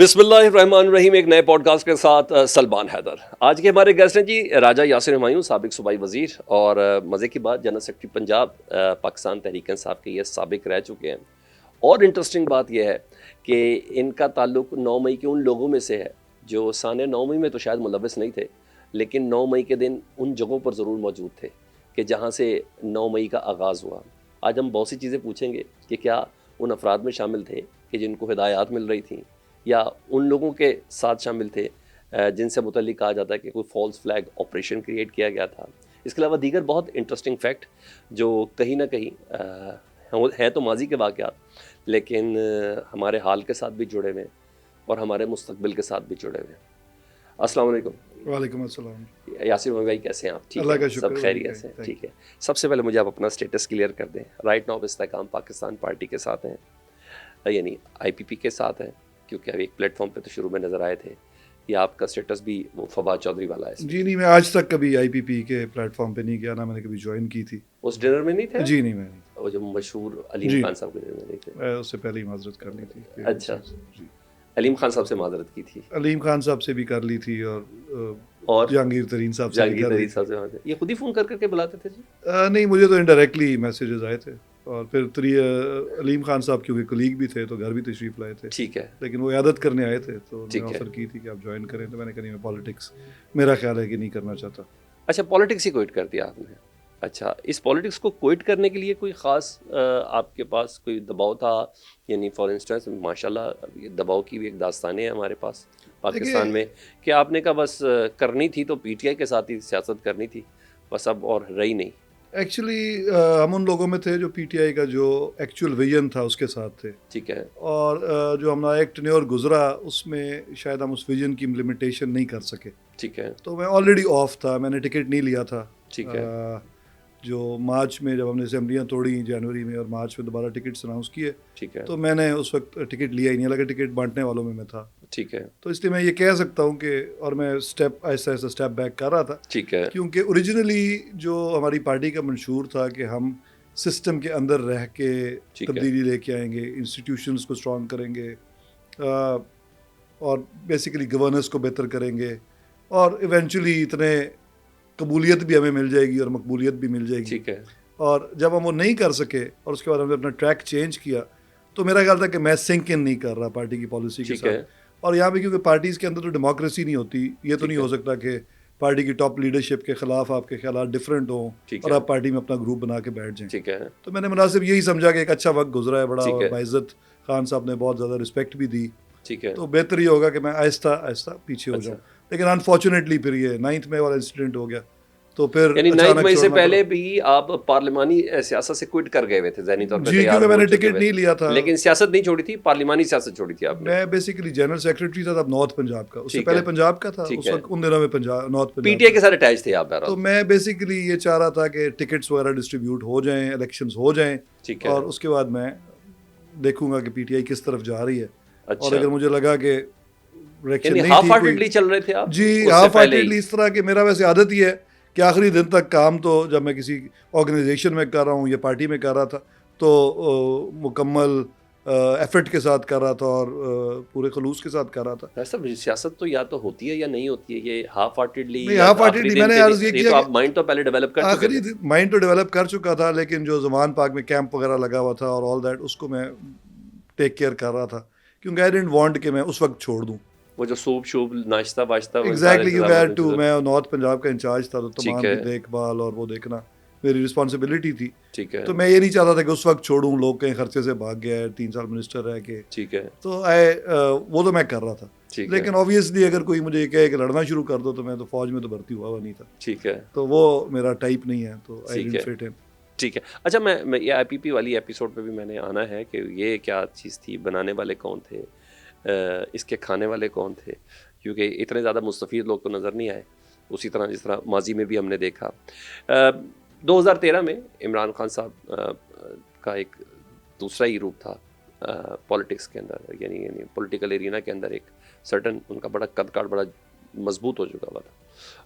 بسم اللہ الرحمن الرحیم. ایک نئے پوڈ کاسٹ کے ساتھ سلمان حیدر. آج کے ہمارے گیسٹ ہیں جی راجہ یاسر ہمایوں, سابق صوبائی وزیر, اور مزے کی بات جنرل سیکرٹری پنجاب پاکستان تحریک انصاف کے یہ سابق رہ چکے ہیں. اور انٹرسٹنگ بات یہ ہے کہ ان کا تعلق 9 مئی کے ان لوگوں میں سے ہے جو سانحہ 9 مئی میں تو شاید ملوث نہیں تھے, لیکن 9 مئی کے دن ان جگہوں پر ضرور موجود تھے کہ جہاں سے 9 مئی کا آغاز ہوا. آج ہم بہت سی چیزیں پوچھیں گے کہ کیا ان افراد میں شامل تھے کہ جن کو ہدایات مل رہی تھیں, یا ان لوگوں کے ساتھ شامل تھے جن سے متعلق کہا جاتا ہے کہ کوئی فالس فلیگ آپریشن کریٹ کیا گیا تھا. اس کے علاوہ دیگر بہت انٹرسٹنگ فیکٹ جو کہیں نہ کہیں ہیں تو ماضی کے واقعات, لیکن ہمارے حال کے ساتھ بھی جڑے ہوئے اور ہمارے مستقبل کے ساتھ بھی جڑے ہوئے. السلام علیکم. وعلیکم السلام. یاسر بھائی کیسے ہیں آپ؟ ٹھیک اللہ کا ہے, شکر. سب خیریت سے؟ ٹھیک ہے. سب سے پہلے مجھے آپ اپنا اسٹیٹس کلیئر کر دیں. رائٹ ناؤ استحکام پاکستان پارٹی کے ساتھ ہیں, یعنی آئی پی پی کے ساتھ ہیں, کیونکہ اب ایک پلیٹ فارم پہ تو شروع میں نظر آئے تھے, یا آپ کا اسٹیٹس بھی وہ فواد چودھری والا ہے؟ جی نہیں, میں آج تک کبھی آئی پی پی کے پلیٹ فارم پہ نہیں گیا, نہ میں نے کبھی جوائن کی تھی. اس ڈنر میں نہیں تھے؟ جی نہیں, میں نہیں. وہ جو مشہور علیم خان صاحب کے ڈنر میں نہیں تھے؟ میں اس سے پہلے ہی معذرت کرنی تھی. اچھا, جی علیم خان صاحب سے معذرت کی تھی؟ علیم خان صاحب سے بھی کر لی تھی, اور جہانگیر ترین صاحب سے. جہانگیر ترین صاحب سے یہ خود ہی فون کر کے بلاتے تھے جی؟ نہیں, مجھے تو انڈائریکٹلی میسیجز آئے تھے, اور پھر علیم خان صاحب کیونکہ کلیگ بھی تھے تو گھر بھی تشریف لائے تھے. ٹھیک ہے. لیکن وہ عیادت کرنے آئے تھے تو انہوں نے آفر کی تھی کہ آپ جوائن کریں, تو میں نے کہا نہیں, میں پالیٹکس میرا خیال ہے کہ نہیں کرنا چاہتا. اچھا, پالیٹکس ہی کوئٹ کر دیا آپ نے. اچھا, اس پالیٹکس کو کوئٹ کرنے کے لیے کوئی خاص آپ کے پاس کوئی دباؤ تھا؟ یعنی فار انسٹنس ماشاء اللہ یہ دباؤ کی بھی ایک داستانیں ہیں ہمارے پاس پاکستان میں, کہ آپ نے کہا بس کرنی تھی تو پی ٹی آئی کے ساتھ ہی سیاست کرنی تھی بس, اب اور رہی نہیں. ایکچولی ہم ان لوگوں میں تھے جو پی ٹی آئی کا جو ایکچوئل ویژن تھا اس کے ساتھ تھے. ٹھیک ہے. اور جو ہمارا ایک ٹینیور گزرا اس میں شاید ہم اس ویژن کی امپلیمنٹیشن نہیں کر سکے. ٹھیک ہے. تو میں آلریڈی آف تھا, میں نے ٹکٹ نہیں لیا تھا. ٹھیک ہے. جو مارچ میں جب ہم نے اسمبلیاں توڑی جنوری میں, اور مارچ میں دوبارہ ٹکٹس اناؤنس کیے, ٹھیک ہے, تو میں نے اس وقت ٹکٹ لیا ہی نہیں, حالانکہ ٹکٹ بانٹنے والوں میں تھا. ٹھیک ہے. تو اس لیے میں یہ کہہ سکتا ہوں کہ, اور میں اسٹیپ آہستہ آہستہ اسٹیپ بیک کر رہا تھا. ٹھیک ہے. کیونکہ اوریجنلی جو ہماری پارٹی کا منشور تھا کہ ہم سسٹم کے اندر رہ کے تبدیلی لے کے آئیں گے, انسٹیٹیوشنز کو اسٹرانگ کریں گے, اور بیسیکلی گورننس کو بہتر کریں گے, اور ایونچولی اتنے قبولیت بھی ہمیں مل جائے گی اور مقبولیت بھی مل جائے گی. ٹھیک ہے. اور جب ہم وہ نہیں کر سکے اور اس کے بعد ہم نے اپنا ٹریک چینج کیا, تو میرا خیال تھا کہ میں سنک ان نہیں کر رہا پارٹی کی پالیسی کے ساتھ. اور یہاں پہ کیونکہ پارٹیز کے اندر تو ڈیموکریسی نہیں ہوتی, یہ تو نہیں ہو سکتا کہ پارٹی کی ٹاپ لیڈرشپ کے خلاف آپ کے خیالات ڈفرینٹ ہوں اور آپ پارٹی میں اپنا گروپ بنا کے بیٹھ جائیں. ٹھیک ہے. تو میں نے مناسب یہی سمجھا کہ ایک اچھا وقت گزرا ہے بڑا, اور باعزت خان صاحب نے بہت زیادہ رسپیکٹ بھی دی. ٹھیک ہے. تو بہتر یہ ہوگا کہ میں آہستہ آہستہ پیچھے ہو جاؤں. لیکن انفارچونیٹلی پھر یہ 9 مئی والا انسیڈنٹ ہو گیا, تو پھر یعنی 9 مئی سے پہلے بھی آپ پارلیمانی سیاست سے کوئٹ کر گئے ہوئے تھے ذہنی طور پہ؟ جی, کیونکہ میں نے ٹکٹ نہیں لیا تھا. لیکن سیاست نہیں چھوڑی تھی, پارلیمانی سیاست چھوڑی تھی آپ نے. میں بیسیکلی جنرل سیکرٹری تھا تب نارتھ پنجاب کا, اس سے پہلے پنجاب کا تھا اس وقت, ان دنوں میں north Punjab. P T I کے ساتھ اٹیچ تھے آپ؟ تو میں بیسیکلی یہ چاہ رہا تھا کہ ٹکٹس وغیرہ ڈسٹریبیوٹ ہو جائیں, الیکشنز ہو جائیں, اور اس کے بعد میں دیکھوں گا کہ پی ٹی آئی کس طرف جا رہی ہے. اور اگر مجھے لگا کہ ہاف ہارٹیڈلی چل رہے تھے آپ؟ جی, ہاف ہارٹیڈلی اس طرح کہ میرا ویسے عادت ہی ہے کہ آخری دن تک کام تو جب میں کسی آرگنائزیشن میں کر رہا ہوں یا پارٹی میں کر رہا تھا تو مکمل ایفرٹ کے ساتھ کر رہا تھا اور پورے خلوص کے ساتھ کر رہا تھا. سب سیاست تو یا تو ہوتی ہے یا نہیں ہوتی ہے, یہ ہاف ہارٹیڈلی میں نے عرض یہ کیا آپ مائنڈ تو پہلے ڈیولپ کر چکے تھے. مائنڈ تو ڈیولپ کر چکا تھا, لیکن جو زمان پاک میں کیمپ وغیرہ لگا ہوا تھا اور آل دیٹ, اس کو میں ٹیک کیئر کر رہا تھا, کیونکہ آئی ڈنٹ وانٹ کہ میں اس وقت چھوڑ دوں. وہ جو سوپ شوپ ناشتہ واشتہ, ایگزیکٹلی, میں نارتھ پنجاب کا انچارج تھا, تو تمام کی دیکھ بھال اور وہ دیکھنا میری رسپانسبلٹی تھی. ٹھیک ہے. تو میں یہ نہیں چاہتا تھا کہ اس وقت چھوڑوں, لوگ کہیں خرچے سے بھاگ گیا ہے 3 سال منسٹر رہ کے. ٹھیک ہے. تو وہ تو میں کر رہا تھا, لیکن آبویسلی اگر کوئی مجھے یہ کہے کہ لڑنا شروع کر دو, تو میں تو فوج میں تو بھرتی ہوا نہیں تھا. ٹھیک ہے. تو وہ میرا ٹائپ نہیں ہے, تو آئی ڈنٹ فٹ ان. ٹھیک ہے. اچھا, میں یہ آئی پی پی والی ایپیسوڈ پہ بھی میں نے آنا ہے کہ یہ کیا چیز تھی, بنانے والے کون تھے, اس کے کھانے والے کون تھے, کیونکہ اتنے زیادہ مستفید لوگ تو نظر نہیں آئے, اسی طرح جس طرح ماضی میں بھی ہم نے دیکھا. 2013 میں عمران خان صاحب کا ایک دوسرا ہی روپ تھا پولیٹکس کے اندر, یعنی پولیٹیکل ایرینا کے اندر ایک سرٹن ان کا بڑا قد کاٹ بڑا مضبوط ہو چکا ہوا تھا,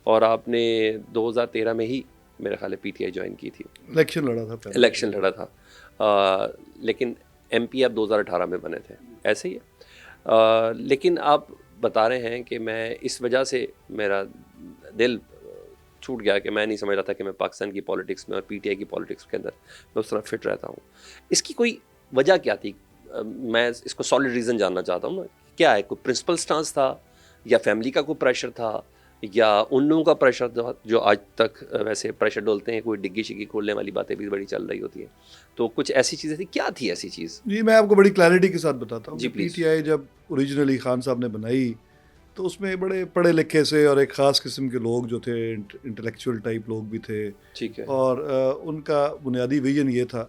اور آپ نے 2013 میں ہی میرے خیال ہے پی ٹی آئی جوائن کی تھی, الیکشن لڑا تھا, لیکن ایم پی آپ 2018 میں بنے تھے, ایسے ہی ہے. لیکن آپ بتا رہے ہیں کہ میں اس وجہ سے میرا دل چھوٹ گیا کہ میں نہیں سمجھ رہا تھا کہ میں پاکستان کی پالیٹکس میں اور پی ٹی آئی کی پالیٹکس کے اندر میں اس طرح فٹ رہتا ہوں. اس کی کوئی وجہ کیا تھی؟ میں اس کو سالڈ ریزن جاننا چاہتا ہوں نا. کیا ہے؟ کوئی پرنسپل سٹانس تھا یا فیملی کا کوئی پریشر تھا یا ان لوگوں کا پریشر تھا جو آج تک ویسے پریشر ڈولتے ہیں؟ کوئی ڈگی شگی کھولنے والی باتیں بھی بڑی چل رہی ہوتی ہیں. تو کچھ ایسی چیزیں تھیں. کیا تھی ایسی چیز؟ جی میں آپ کو بڑی کلیئرٹی کے ساتھ بتاتا ہوں. جی پی ٹی آئی جب اوریجنلی خان صاحب نے بنائی تو اس میں بڑے پڑھے لکھے سے اور ایک خاص قسم کے لوگ جو تھے, انٹلیکچوئل ٹائپ لوگ بھی تھے. ٹھیک ہے. اور ان کا بنیادی ویژن یہ تھا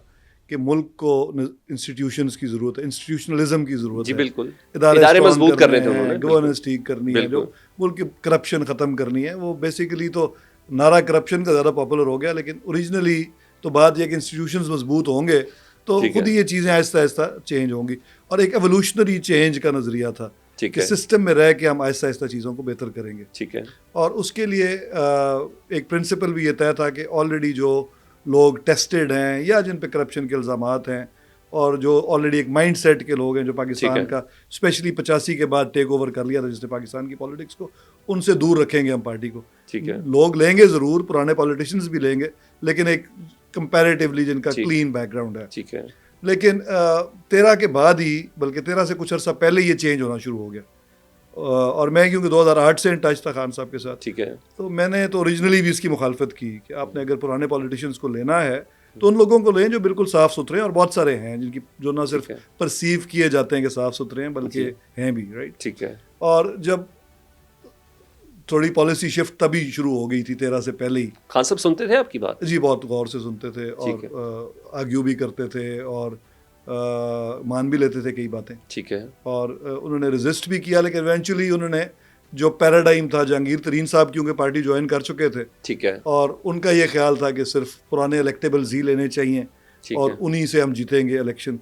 کہ ملک کو انسٹیٹیوشنز کی ضرورت ہے, انسٹیٹیوشنلزم کی ضرورت جی ہے. بالکل. ادارے مضبوط کرنے تھے انہوں نے, گورننس ٹھیک کرنی ہے, جو ملک کی کرپشن ختم کرنی ہے. وہ بیسیکلی تو نعرہ کرپشن کا زیادہ پاپولر ہو گیا, لیکن اوریجنلی تو بات یہ کہ انسٹیٹیوشنز مضبوط ہوں گے تو خود ہی یہ چیزیں آہستہ آہستہ چینج ہوں گی. اور ایک ایوولوشنری چینج کا نظریہ تھا کہ سسٹم میں رہ کے ہم آہستہ آہستہ چیزوں کو بہتر کریں گے. ٹھیک ہے. اور اس کے لیے ایک پرنسپل بھی یہ طے تھا کہ آلریڈی جو لوگ ٹیسٹڈ ہیں یا جن پہ کرپشن کے الزامات ہیں اور جو آلریڈی ایک مائنڈ سیٹ کے لوگ ہیں جو پاکستان کا اسپیشلی 85 کے بعد ٹیک اوور کر لیا تھا جس نے پاکستان کی پالیٹکس کو, ان سے دور رکھیں گے ہم پارٹی کو. ٹھیک ہے. لوگ لیں گے ضرور, پرانے پالیٹیشنز بھی لیں گے, لیکن ایک کمپیریٹیولی جن کا کلین بیک گراؤنڈ ہے. ٹھیک ہے. لیکن 13 کے بعد ہی, بلکہ 13 سے کچھ عرصہ پہلے یہ چینج ہونا شروع ہو گیا. اور میں کیونکہ 2008 سے ان ٹچ تھا خان صاحب کے ساتھ, ٹھیک ہے, تو میں نے تو اوریجنلی بھی اس کی مخالفت کی کہ آپ نے اگر پرانے پالیٹیشینس کو لینا ہے تو ان لوگوں کو لیں جو بالکل صاف ستھرے ہیں, اور بہت سارے ہیں جن کی جو نہ صرف پرسیو کیے جاتے ہیں کہ صاف ستھرے ہیں بلکہ ہیں بھی, رائٹ. ٹھیک ہے. اور جب تھوڑی پالیسی شفٹ تبھی شروع ہو گئی تھی 13 سے پہلے ہی. خان صاحب سنتے تھے آپ کی بات؟ جی بہت غور سے سنتے تھے اور آرگیو بھی کرتے تھے اور مان بھی لیتے تھے کئی باتیں. ٹھیک ہے. اور انہوں نے ریزسٹ بھی کیا, لیکن ایونچولی انہوں نے جو پیراڈائم تھا, جہانگیر ترین صاحب کیونکہ پارٹی جوائن کر چکے تھے, ٹھیک ہے, اور ان کا یہ خیال تھا کہ صرف پرانے الیکٹیبلز ہی لینے چاہیے اور انہی سے ہم جیتیں گے الیکشن.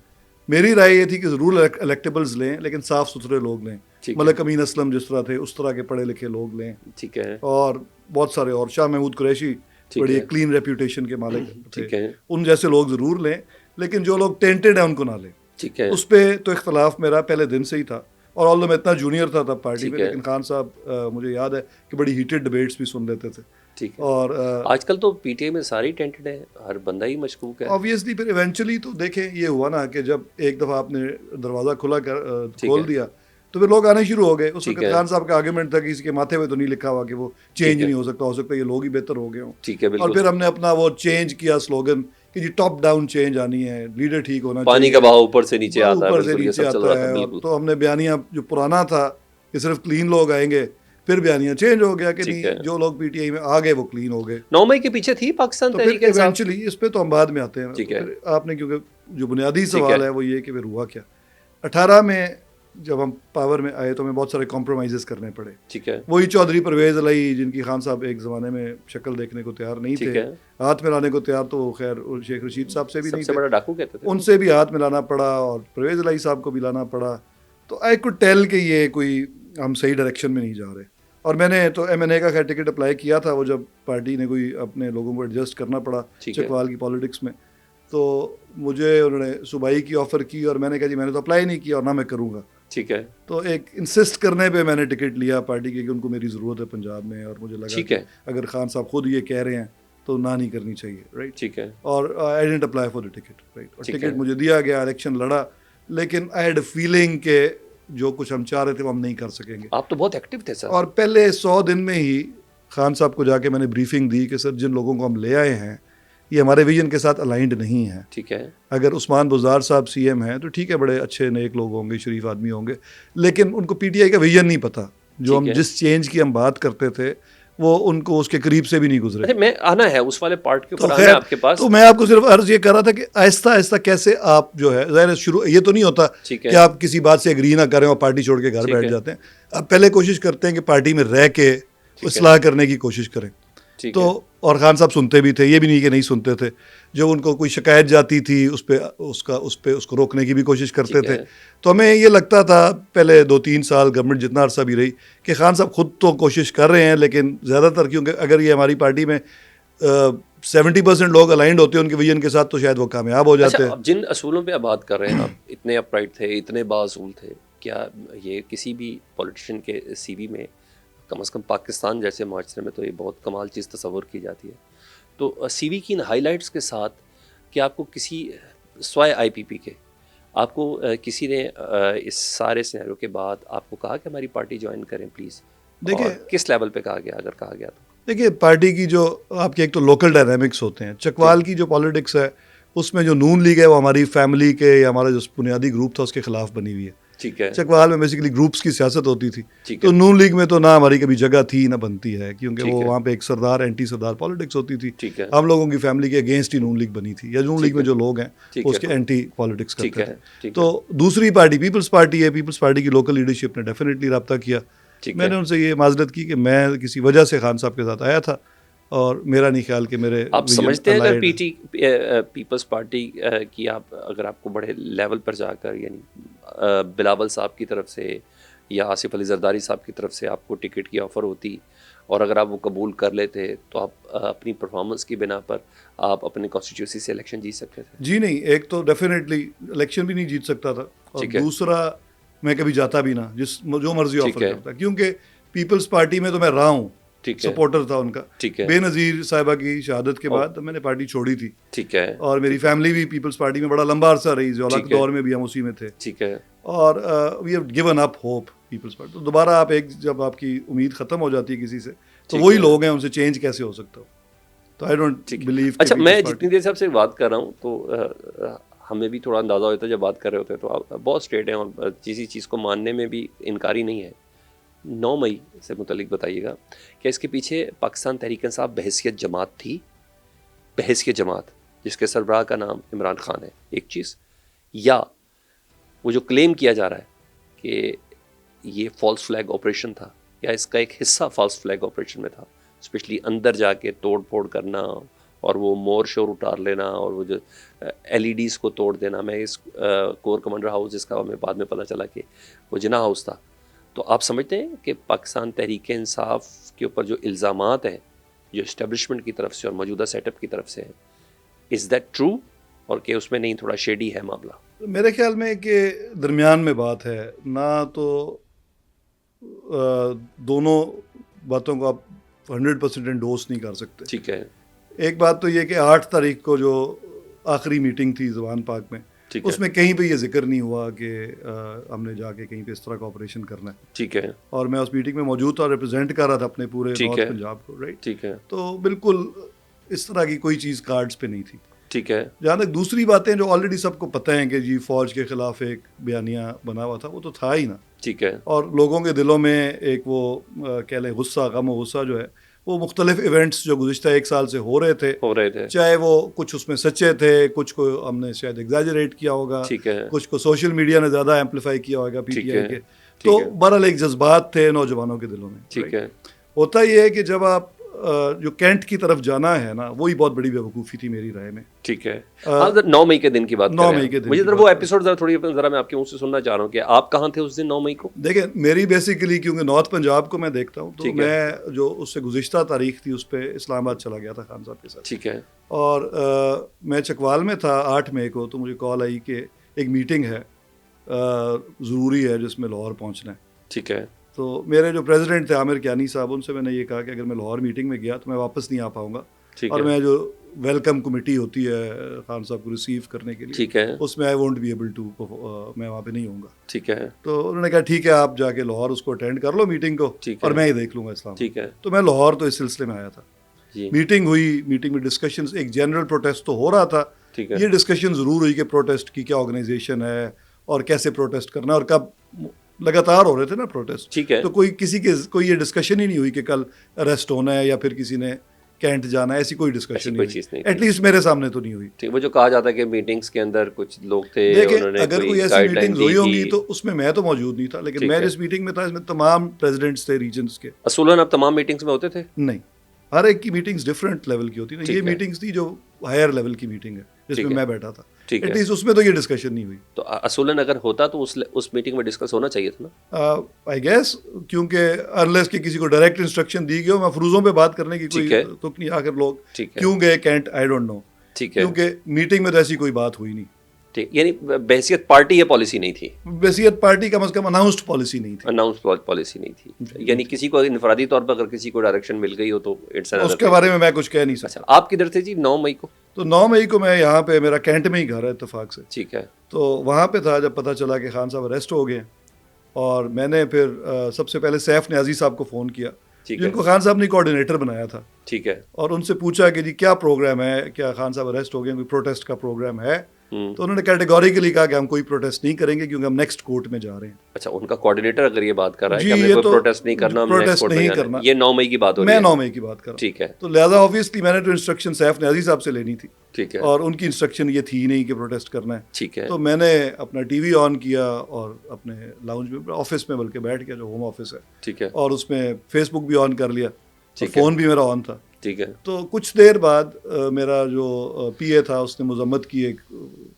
میری رائے یہ تھی کہ ضرور الیکٹیبلز لیں لیکن صاف ستھرے لوگ لیں. ملک امین اسلم جس طرح تھے اس طرح کے پڑھے لکھے لوگ لیں. ٹھیک ہے. اور بہت سارے, اور شاہ محمود قریشی بڑی کلین ریپوٹیشن کے مالک تھے, ان جیسے لوگ ضرور لیں, لیکن جو لوگ ٹینٹڈ ہیں ان کو نہ لیں. ٹھیک ہے. اس پہ تو اختلاف میرا پہلے دن سے ہی تھا, اور آلدو میں اتنا جونیئر تھا تب پارٹی میں, لیکن خان صاحب مجھے یاد ہے کہ بڑی ہیٹڈ ڈبیٹس بھی سن لیتے تھے. ٹھیک ہے. اور آج کل تو پی ٹی آئی میں ساری ٹینٹڈ ہیں, ہر بندہ ہی مشکوک ہے. آبویسلی پھر ایونچولی تو دیکھیں یہ ہوا نا کہ جب ایک دفعہ آپ نے دروازہ کھول دیا تو پھر لوگ آنے شروع ہو گئے. اس وقت خان صاحب کا آرگومنٹ تھا کہ کسی کے ماتھے پہ تو نہیں لکھا ہوا کہ وہ چینج نہیں ہو سکتا ہے یہ لوگ ہی بہتر ہو گئے ہوں. ٹھیک ہے. اور پھر ہم نے اپنا وہ چینج کیا سلوگن کہ جی ٹاپ ڈاؤن چینج آنی ہے, لیڈر ٹھیک ہونا چاہیے, پانی کا بہاؤ اوپر سے نیچے آتا ہے. تو ہم نے بیانیہ جو پرانا تھا کہ صرف کلین لوگ آئیں گے, پھر بیانیہ چینج ہو گیا کہ نہیں جو لوگ پی ٹی آئی میں آ گئے وہ کلین ہو گئے. 9 مئی کے پیچھے تھی پاکستان تحریک انصاف. ایونچولی اس پہ تو ہم بعد میں آتے ہیں. آپ نے کیونکہ جو بنیادی سوال ہے وہ یہ کہ پھر ہوا کیا. 18 میں جب ہم پاور میں آئے تو ہمیں بہت سارے کمپرومائزز کرنے پڑے. ٹھیک ہے. وہی چودھری پرویز علی جن کی خان صاحب ایک زمانے میں شکل دیکھنے کو تیار نہیں تھے, ہاتھ ملانے کو تیار تو خیر شیخ رشید صاحب سے بھی نہیں تھے, ان سے بھی ہاتھ ملانا پڑا اور پرویز علی صاحب کو بھی لانا پڑا. تو آئی کوڈ ٹیل کہ یہ کوئی ہم صحیح ڈائریکشن میں نہیں جا رہے. اور میں نے تو ایم این اے کا خیر ٹکٹ اپلائی کیا تھا, وہ جب پارٹی نے کوئی اپنے لوگوں کو ایڈجسٹ کرنا پڑا چکوال کی پالیٹکس میں, تو مجھے انہوں نے صوبائی کی آفر کی اور میں نے کہا جی میں نے تو اپلائی نہیں کیا اور نہ میں کروں گا. ٹھیک ہے. تو ایک انسسٹ کرنے پہ میں نے ٹکٹ لیا پارٹی کی کہ ان کو میری ضرورت ہے پنجاب میں, اور مجھے لگا کہ اگر خان صاحب خود یہ کہہ رہے ہیں تو نہ نہیں کرنی چاہیے, رائٹ. ٹھیک ہے. اور I didn't apply for the ticket, right. اور ٹکٹ مجھے دیا گیا, الیکشن لڑا, لیکن آئی ہیڈ اے فیلنگ کہ جو کچھ ہم چاہ رہے تھے وہ ہم نہیں کر سکیں گے. آپ تو بہت ایکٹیو تھے سر. اور پہلے 100 دن میں ہی خان صاحب کو جا کے میں نے بریفنگ دی کہ سر جن لوگوں کو ہم لے آئے ہیں یہ ہمارے ویژن کے ساتھ الائنڈ نہیں ہے. ٹھیک ہے. اگر عثمان بزدار صاحب سی ایم ہیں تو ٹھیک ہے, بڑے اچھے نیک لوگ ہوں گے, شریف آدمی ہوں گے, لیکن ان کو پی ٹی آئی کا ویژن نہیں پتہ. جو ہم جس چینج کی ہم بات کرتے تھے وہ ان کو اس کے قریب سے بھی نہیں گزرے. میں آنا ہے اس والے پارٹ کے اوپر آنا ہے آپ کے پاس. تو میں آپ کو صرف عرض یہ کر رہا تھا کہ آہستہ آہستہ کیسے آپ جو ہے ظاہر شروع, یہ تو نہیں ہوتا کہ آپ کسی بات سے اگری نہ کریں اور پارٹی چھوڑ کے گھر بیٹھ جاتے ہیں. آپ پہلے کوشش کرتے ہیں کہ پارٹی میں رہ کے اصلاح کرنے کی کوشش کریں. تو اور خان صاحب سنتے بھی تھے, یہ بھی نہیں کہ نہیں سنتے تھے. جب ان کو کوئی شکایت جاتی تھی اس کو روکنے کی بھی کوشش کرتے تھے. تو ہمیں یہ لگتا تھا پہلے 2-3 سال گورنمنٹ جتنا عرصہ بھی رہی کہ خان صاحب خود تو کوشش کر رہے ہیں, لیکن زیادہ تر کیونکہ اگر یہ ہماری پارٹی میں 70% لوگ الائنڈ ہوتے ہیں ان کے ویژن کے ساتھ تو شاید وہ کامیاب ہو جاتے ہیں. جن اصولوں پہ آپ بات کر رہے ہیں, آپ اتنے اپ رائٹ تھے, اتنے بااصول تھے, کیا یہ کسی بھی پولیٹیشین کے سی وی میں کم از کم پاکستان جیسے معاشرے میں تو یہ بہت کمال چیز تصور کی جاتی ہے. تو سی وی کی ان ہائی لائٹس کے ساتھ کہ آپ کو کسی سوائے آئی پی پی کے آپ کو کسی نے اس سارے سینیریو کے بعد آپ کو کہا کہ ہماری پارٹی جوائن کریں پلیز؟ دیکھیں کس لیول پہ کہا گیا اگر کہا گیا تو؟ دیکھیے پارٹی کی جو آپ کے ایک تو لوکل ڈائنامکس ہوتے ہیں. چکوال کی جو پالیٹکس ہے اس میں جو نون لیگ ہے وہ ہماری فیملی کے یا ہمارا جو بنیادی گروپ تھا اس کے خلاف بنی ہوئی ہے. ٹھیک ہے. چکوال میں بیسیکلی گروپس کی سیاست ہوتی تھی, تو نون لیگ میں تو نہ ہماری کبھی جگہ تھی نہ بنتی ہے, کیونکہ وہ وہاں پہ ایک سردار اینٹی سردار پالیٹکس ہوتی تھی. ہم لوگوں کی فیملی کے اگینسٹ ہی نون لیگ بنی تھی, یا نون لیگ میں جو لوگ ہیں اس کے اینٹی پالیٹکس کرتے تھے. تو دوسری پارٹی پیپلز پارٹی ہے, پیپلز پارٹی کی لوکل لیڈرشپ نے ڈیفینیٹلی رابطہ کیا. میں نے ان سے یہ معذرت کی کہ میں کسی وجہ سے خان صاحب کے ساتھ آیا تھا اور میرا نہیں خیال کہ میرے آپ سمجھتے ہیں اگر پیپلز پارٹی کی آپ اگر آپ کو بڑے لیول پر جا کر یعنی بلاول صاحب کی طرف سے یا آصف علی زرداری صاحب کی طرف سے آپ کو ٹکٹ کی آفر ہوتی اور اگر آپ وہ قبول کر لیتے تو آپ اپنی پرفارمنس کی بنا پر آپ اپنے کانسٹیٹیوسی سے الیکشن جیت سکتے تھے؟ جی نہیں, ایک تو ڈیفینیٹلی الیکشن بھی نہیں جیت سکتا تھا, اور دوسرا میں کبھی جاتا بھی نہ جو مرضی آفر کرتا, کیونکہ پیپلز پارٹی میں تو میں رہا ہوں, سپورٹر تھا ان کا. بے نظیر صاحبہ کی شہادت کے بعد میں نے پارٹی چھوڑی تھی. ٹھیک ہے. اور میری فیملی بھی پیپلز پارٹی میں بڑا لمبا عرصہ رہی, ضیاءاللہ کے دور میں بھی ہم اسی میں تھے. ٹھیک ہے. اور we have given up hope Peoples Party. تو دوبارہ آپ جب آپ کی امید ختم ہو جاتی ہے کسی سے تو وہی لوگ ہیں, ان سے چینج کیسے ہو سکتا ہو؟ تو آئی ڈونٹ بلیو. اچھا, میں جتنی دیر سے آپ سے بات کر رہا ہوں تو ہمیں بھی تھوڑا اندازہ ہوتا ہے جب بات کر رہے ہوتے ہیں تو آپ بہت اسٹریٹ ہیں اور کسی چیز کو ماننے میں بھی انکاری نہیں ہے. 9 مئی سے متعلق بتائیے گا کہ اس کے پیچھے پاکستان تحریک انصاف بحیثیت جماعت تھی, بحیثیت جماعت جس کے سربراہ کا نام عمران خان ہے, ایک چیز, یا وہ جو کلیم کیا جا رہا ہے کہ یہ فالس فلیگ آپریشن تھا یا اس کا ایک حصہ فالس فلیگ آپریشن میں تھا, اسپیشلی اندر جا کے توڑ پھوڑ کرنا اور وہ مور شور اتار لینا اور وہ جو ایل ای ڈیز کو توڑ دینا. میں اس کور کمانڈر ہاؤس جس کا ہمیں بعد میں پتہ چلا کہ وہ جناح ہاؤس تھا. تو آپ سمجھتے ہیں کہ پاکستان تحریک انصاف کے اوپر جو الزامات ہیں جو اسٹیبلشمنٹ کی طرف سے اور موجودہ سیٹ اپ کی طرف سے ہیں, از دیٹ ٹرو, اور کہ اس میں نہیں تھوڑا شیڈی ہے معاملہ؟ میرے خیال میں کہ درمیان میں بات ہے, نہ تو دونوں باتوں کو آپ 100% انڈورس نہیں کر سکتے. ٹھیک ہے. ایک بات تو یہ کہ 8 تاریخ کو جو آخری میٹنگ تھی زبان پاک میں, اس میں کہیں پہ یہ ذکر نہیں ہوا کہ ہم نے جا کے کہیں پہ اس طرح کا آپریشن کرنا ہے. ٹھیک ہے. اور میں اس میٹنگ میں موجود تھا اور ریپرزینٹ کر رہا تھا اپنے پورے نارتھ پنجاب کو, رائٹ. ٹھیک ہے. تو بالکل اس طرح کی کوئی چیز کارڈز پہ نہیں تھی. ٹھیک ہے. جہاں تک دوسری باتیں جو آلریڈی سب کو پتہ ہیں کہ جی فوج کے خلاف ایک بیانیہ بنا ہوا تھا, وہ تو تھا ہی نا. ٹھیک ہے. اور لوگوں کے دلوں میں ایک وہ کہہ لیں غصہ, غم و غصہ جو ہے, وہ مختلف ایونٹس جو گزشتہ 1 سال سے ہو رہے تھے, چاہے وہ کچھ اس میں سچے تھے, کچھ کو ہم نے شاید ایگزیجریٹ کیا ہوگا, کچھ کو سوشل میڈیا نے زیادہ ایمپلیفائی کیا ہوگا پی ٹی آئی کے. تو بہرحال ایک جذبات تھے نوجوانوں کے دلوں میں. ٹھیک ہے. ہوتا یہ ہے کہ جب آپ جو کینٹ کی طرف جانا ہے نا, وہی بہت بڑی بیوقوفی تھی میری رائے میں. ٹھیک ہے. 9 مئی کے دن کی بات 9 مئی کے دن. مجھے ذرا وہ ایپیسوڈ ذرا میں آپ کے منہ سے سننا چاہ رہا ہوں کہ آپ کہاں تھے اس دن 9 مئی کو؟ دیکھیں میری بیسیکلی کیونکہ نارتھ پنجاب کو میں دیکھتا ہوں, تو میں جو اس سے گزشتہ تاریخ تھی اس پہ اسلام آباد چلا گیا تھا خان صاحب کے ساتھ. ٹھیک ہے. اور میں چکوال میں تھا 8 مئی کو, تو مجھے کال آئی کہ ایک میٹنگ ہے ضروری ہے جس میں لاہور پہنچنا ہے. ٹھیک ہے. تو میرے جو پریزیڈنٹ تھے عامر کیانی صاحب, ان سے میں نے یہ کہا کہ اگر میں لاہور میٹنگ میں گیا تو میں واپس نہیں آ پاؤں گا, اور میں جو ویلکم کمیٹی ہوتی ہے خان صاحب کو ریسیو کرنے کے لیے, ٹھیک ہے, اس میں I won't be able to, میں وہاں پہ نہیں ہوں گا. ٹھیک ہے. تو انہوں نے کہا ٹھیک ہے آپ جا کے لاہور اس کو اٹینڈ کر لو میٹنگ کو, اور میں ہی دیکھ لوں گا اسلام. ٹھیک ہے. تو میں لاہور تو اس سلسلے میں آیا تھا. میٹنگ ہوئی, میٹنگ میں ڈسکشنز, ایک جنرل پروٹیسٹ تو ہو رہا تھا. یہ ڈسکشن ضرور ہوئی کہ پروٹیسٹ کی کیا آرگنائزیشن ہے اور کیسے پروٹیسٹ کرنا ہے, اور کب لگاتار ہو رہے تھے نا پروٹیسٹ. ٹھیک ہے. تو کوئی یہ ڈسکشن ہی نہیں ہوئی کہ کل اریسٹ ہونا ہے یا پھر کسی نے کینٹ جانا ہے, ایسی کوئی ڈسکشن نہیں, ایٹ لیسٹ میرے سامنے تو نہیں ہوئی. وہ جو کہا جاتا ہے کہ میٹنگز کے اندر کچھ لوگ تھے, اگر کوئی ایسی میٹنگز ہوئی ہوں گی تو اس میں تو موجود نہیں تھا, لیکن میں جس میٹنگ میں تھا اس میں تمام پریزیڈنٹس تھے ریجنز کے. اصولاً آپ تمام میٹنگز میں ہوتے تھے؟ نہیں, ہر ایک کی میٹنگز ڈفرینٹ لیول کی ہوتی ہیں. یہ میٹنگز تھی جو ہائر لیول کی میٹنگ ہے جس میں میں بیٹھا تھا, ایٹ لیسٹ اس میں تو یہ ڈسکشن نہیں ہوئی. تو اصولاً اگر ہوتا تو اس میٹنگ میں ڈسکس ہونا چاہیے تھا نا, آئی گیس, کیونکہ انلیس کہ کسی کو ڈائریکٹ انسٹرکشن دی گئی ہو, مفروضوں پہ بات کرنے کی کوئی تک نہیں. آخر لوگ کیوں گئے کینٹ, آئی ڈونٹ نو, کیونکہ میٹنگ میں تو ایسی کوئی بات ہوئی نہیں. ٹھیک، یعنی بحیثیت پارٹی یہ پالیسی نہیں تھی، بحیثیت پارٹی کم از کم اناؤنسڈ پالیسی نہیں تھی، اناؤنس پالیسی نہیں تھی، یعنی کسی کو انفرادی طور پر اگر کسی کو ڈائریکشن مل گئی ہو تو اٹس اس کے بارے میں میں کچھ کہہ نہیں سکتا. اچھا، آپ کدھر تھے جی 9 مئی کو؟ تو 9 مئی کو میں یہاں پہ، میرا کینٹ میں ہی گھر ہے اتفاق سے، ٹھیک ہے، تو وہاں پہ تھا جب پتہ چلا کہ خان صاحب اریسٹ ہو گئے. اور میں نے پھر سب سے پہلے سیف نیازی صاحب کو فون کیا، جن کو خان صاحب نے کوآرڈینیٹر بنایا تھا، ٹھیک ہے، اور ان سے پوچھا کہ جی کیا پروگرام ہے، کیا خان صاحب اریسٹ ہو گئے، کوئی پروٹیسٹ کا پروگرام ہے؟ تو انہوں نے کیٹیگوریکلی کہا کہ ہم کوئی پروٹیسٹ نہیں کریں گے کیونکہ ہم نیکسٹ کورٹ میں جا رہے ہیں. اچھا، ان کا کوآرڈینیٹر اگر یہ بات کر رہا ہے جی، کہ ہمیں یہ کوئی تو پروٹیسٹ نہیں کرنا، ہم نیکسٹ کورٹ میں جانا ہے، یہ 9 مئی کی بات ہو رہی ہے؟ میں 9 مئی کی بات کر رہا ہوں. ٹھیک ہے، تو لہٰذا آبویسلی میں نے تو انسٹرکشن سیف نیازی صاحب سے لینی تھی، ٹھیک ہے، اور ان کی انسٹرکشن یہ تھی نہیں کہ پروٹیسٹ کرنا ہے. ٹھیک ہے، تو میں نے اپنا ٹی وی آن کیا اور اپنے لاؤنج میں، آفس میں بلکہ بیٹھ گیا جو ہوم آفس ہے، ٹھیک ہے، اور اس میں فیس بک بھی آن کر لیا، ٹھیک ہے، فون بھی میرا آن تھا. ٹھیک ہے، تو کچھ دیر بعد میرا جو پی اے تھا اس نے مذمت کی ایک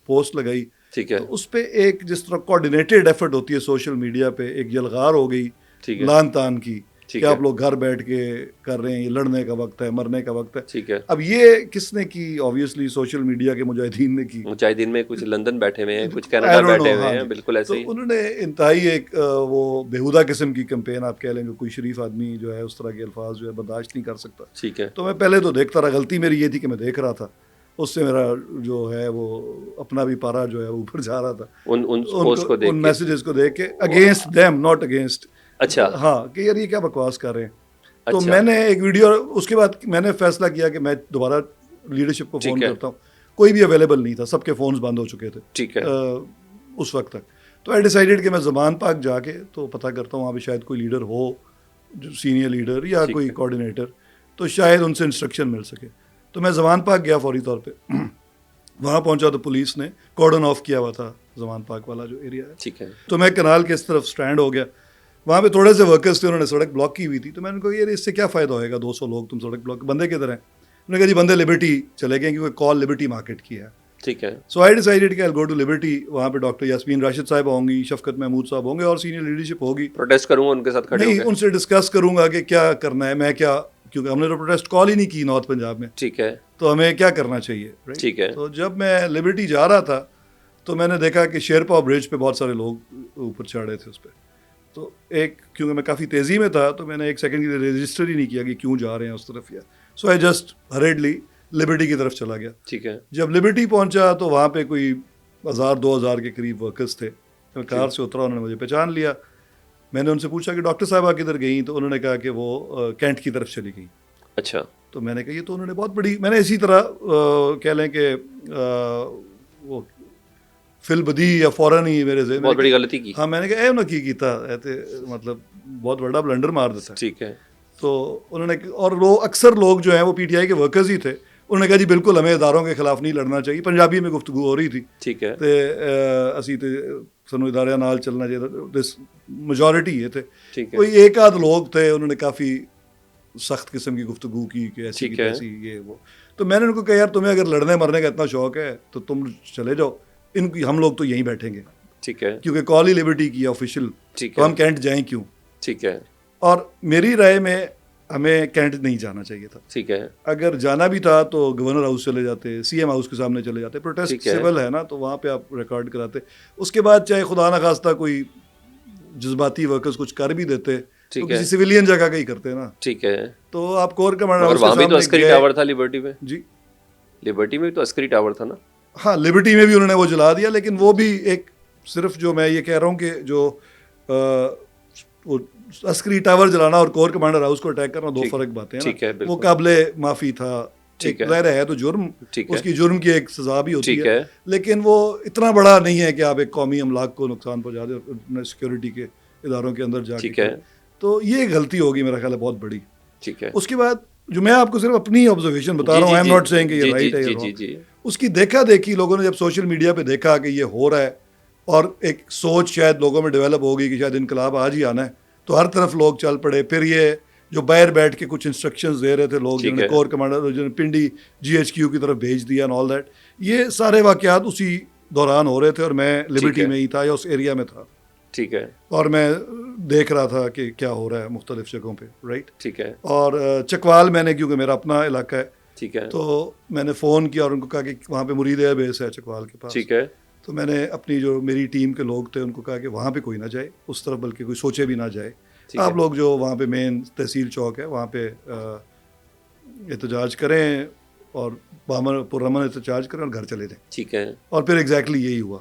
پوسٹ لگائی. ٹھیک ہے، تو اس پہ ایک جس طرح کوآرڈینیٹڈ ایفرٹ ہوتی ہے سوشل میڈیا پہ، ایک یلغار ہو گئی ٹھیک ہے، لان تان کی ٹھیک کہ ہے، آپ لوگ گھر بیٹھ کے کر رہے ہیں، یہ لڑنے کا وقت ہے، مرنے کا وقت ہے. ٹھیک ہے. اب یہ کس نے کی؟ آبویسلی سوشل میڈیا کے مجاہدین نے کی. مجاہدین میں کچھ لندن بیٹھے ہوئے ہیں، کچھ کینیڈا بیٹھے ہوئے ہیں، بالکل ایسے ہی. تو انہوں نے انتہائی ایک وہ بےہودہ قسم کی کمپین آپ کہہ لیں گے، کوئی شریف آدمی جو ہے اس طرح کے الفاظ جو ہے برداشت نہیں کر سکتا. ٹھیک ہے. تو میں پہلے تو دیکھتا رہا، غلطی میری یہ تھی کہ میں دیکھ رہا تھا، اس سے میرا جو ہے وہ اپنا بھی پارا جو ہے اوپر جا رہا تھا ان میسیجز کو دیکھ کے، اگینسٹ دیم ناٹ اگینسٹ. اچھا، ہاں، کہ یار یہ کیا بکواس کر رہے ہیں. تو میں نے ایک ویڈیو، اس کے بعد میں نے فیصلہ کیا کہ میں دوبارہ لیڈرشپ کو فون کرتا ہوں. کوئی بھی اویلیبل نہیں تھا، سب کے فونز بند ہو چکے تھے ٹھیک ہے اس وقت تک. تو آئی ڈیسائیڈیڈ کہ میں زمان پاک جا کے تو پتہ کرتا ہوں وہاں پہ شاید کوئی لیڈر ہو، سینئر لیڈر یا کوئی کوآرڈینیٹر، تو شاید ان سے انسٹرکشن مل سکے. تو میں زمان پاک گیا فوری طور پہ. وہاں پہنچا تو پولیس نے کارڈن آف کیا ہوا تھا زمان پاک والا جو ایریا ہے. ٹھیک ہے. تو میں کنال کے اس طرف سٹینڈ ہو گیا. وہاں پہ تھوڑے سے ورکرز تھے، انہوں نے سڑک بلاک کی ہوئی تھی. تو میں نے کہا یار اس سے کیا فائدہ ہوئے گا، 200 لوگ تم سڑک بلاک، بندے کدھر ہیں؟ انہوں نے کہا جی بندے لبرٹی چلے گئے کیونکہ کال لبرٹی مارکیٹ کی ہے. ٹھیک ہے. سو آئی ڈیسائیڈیڈ کہ آئی گو ٹو لبرٹی. وہاں پہ ڈاکٹر یاسمین راشد صاحب ہوں گی، شفقت محمود صاحب ہوں گے، اور سینئر لیڈرشپ ہوگی. پروٹیسٹ کروں گا ان کے ساتھ کھڑے ہو نہیں، ان سے ڈسکس کروں گا کہ کیا کرنا ہے، میں کیا، کیونکہ ہم نے تو پروٹیسٹ کال ہی نہیں کی نارتھ پنجاب میں. ٹھیک ہے. تو ہمیں کیا کرنا چاہیے. ٹھیک ہے. تو جب میں لبرٹی جا رہا تھا تو میں نے دیکھا کہ شیرپا برج پہ بہت سارے لوگ اوپر چڑھے تھے اس پہ. تو ایک، کیونکہ میں کافی تیزی میں تھا تو میں نے ایک سیکنڈ کے لیے رجسٹر ہی نہیں کیا کہ کیوں جا رہے ہیں اس طرف. یا سو آئی جسٹ ہریڈلی لبرٹی کی طرف چلا گیا. ٹھیک ہے. جب لبرٹی پہنچا تو وہاں پہ کوئی 1000-2000 کے قریب ورکرز تھے. میں کار سے اترا، انہوں نے مجھے پہچان لیا. میں نے ان سے پوچھا کہ ڈاکٹر صاحبہ کدھر گئیں؟ تو انہوں نے کہا کہ وہ کینٹ کی طرف چلی گئیں. اچھا. تو میں نے کہا یہ تو انہوں نے بہت بڑی، میں نے اسی طرح کہہ لیں کہ وہ فل بدی یا فوراً ہی میرے ذہن بہت بڑی غلطی کی. ہاں، میں نے کہا اے انہوں کی کیتا ایتے، مطلب بہت بڑا بلنڈر مار دیتا ہے. ٹھیک ہے. تو انہوں نے، اور وہ اکثر لوگ جو ہیں وہ پی ٹی آئی کے ورکرز ہی تھے، انہوں نے کہا جی بالکل ہمیں اداروں کے خلاف نہیں لڑنا چاہیے. پنجابی میں گفتگو ہو رہی تھی. ٹھیک ہے. تے اسی تے سنو ادارے نال چلنا چاہیے، میجورٹی یہ تھے. ٹھیک ہے. کوئی ایک آدھ لوگ تھے، انہوں نے کافی سخت قسم کی گفتگو کی کہ ایسی کی ایسی یہ وہ. تو میں نے ان کو کہا یار تمہیں اگر لڑنے مرنے کا اتنا شوق ہے تو تم چلے جاؤ، ان کی ہم لوگ تو یہیں بیٹھیں گے. ٹھیک ہے. کیونکہ کال ہی لبرٹی کی آفیشیل، تو ہم کینٹ جائیں کیوں؟ ٹھیک ہے. اور میری رائے میں ہمیں کینٹ نہیں جانا چاہیے تھا. ٹھیک ہے. اگر جانا بھی تھا تو گورنر ہاؤس چلے جاتے، سی ایم ہاؤس کے سامنے چلے جاتے. پروٹیسٹ سول ہے نا، تو وہاں پہ آپ ریکارڈ کراتے. اس کے بعد چاہے خدا نخواستہ کوئی جذباتی ورکرز کچھ کر بھی دیتے تو کسی سویلین جگہ کا ہی کرتے نا. ٹھیک ہے. تو آپ کور کمانڈر ہاؤس کے سامنے، وہاں بھی تو عسکری ٹاور تھا لبرٹی میں. جی، لبرٹی میں بھی تو عسکری ٹاور تھا نا. ہاں، لبرٹی میں بھی انہوں نے وہ جلا دیا. لیکن وہ بھی ایک، صرف جو میں یہ کہہ رہا ہوں کہ جو عسکری ٹاور جلانا اور کور کمانڈر ہاؤس کو اٹیک کرنا دو فرق باتیں ہیں. وہ قابل معافی تھا. ظاہر ہے تو جرم، اس کی جرم کی ایک سزا بھی ہوتی ہے، لیکن وہ اتنا بڑا نہیں ہے کہ آپ ایک قومی املاک کو نقصان پہنچا دیں سیکورٹی کے اداروں کے اندر جا کے. تو یہ غلطی ہوگی میرا خیال ہے بہت بڑی. ٹھیک ہے. اس کے بعد جو میں آپ کو صرف اپنی آبزرویشن بتا رہا ہوں، آئی ایم ناٹ سیئنگ کہ یہ رائٹ ہے یا رانگ. اس کی دیکھا دیکھی لوگوں نے جب سوشل میڈیا پہ دیکھا کہ یہ ہو رہا ہے، اور ایک سوچ شاید لوگوں میں ڈیولپ ہوگی کہ شاید انقلاب آج ہی آنا ہے، تو ہر طرف لوگ چل پڑے. پھر یہ جو باہر بیٹھ کے کچھ انسٹرکشنز دے رہے تھے لوگ، جنہوں نے کور کمانڈر، جنہوں نے پنڈی جی ایچ کیو کی طرف بھیج دیا اینڈ آل دیٹ، یہ سارے واقعات اسی دوران ہو رہے تھے اور میں لبرٹی میں ہی تھا یا اس ایریا میں تھا. ٹھیک ہے. اور میں دیکھ رہا تھا کہ کیا ہو رہا ہے مختلف جگہوں پہ. رائٹ. ٹھیک ہے. اور چکوال میں نے، کیونکہ میرا اپنا علاقہ ہے، ٹھیک ہے، تو میں نے فون کیا اور ان کو کہا کہ وہاں پہ مرید ایئر بیس ہے چکوال کے پاس. ٹھیک ہے. تو میں نے اپنی جو میری ٹیم کے لوگ تھے ان کو کہا کہ وہاں پہ کوئی نہ جائے اس طرف، بلکہ کوئی سوچے بھی نہ جائے. آپ لوگ جو وہاں پہ مین تحصیل چوک ہے وہاں پہ احتجاج کریں اور پرامن احتجاج کریں اور گھر چلے جائیں. ٹھیک ہے. اور پھر ایگزیکٹلی یہی ہوا،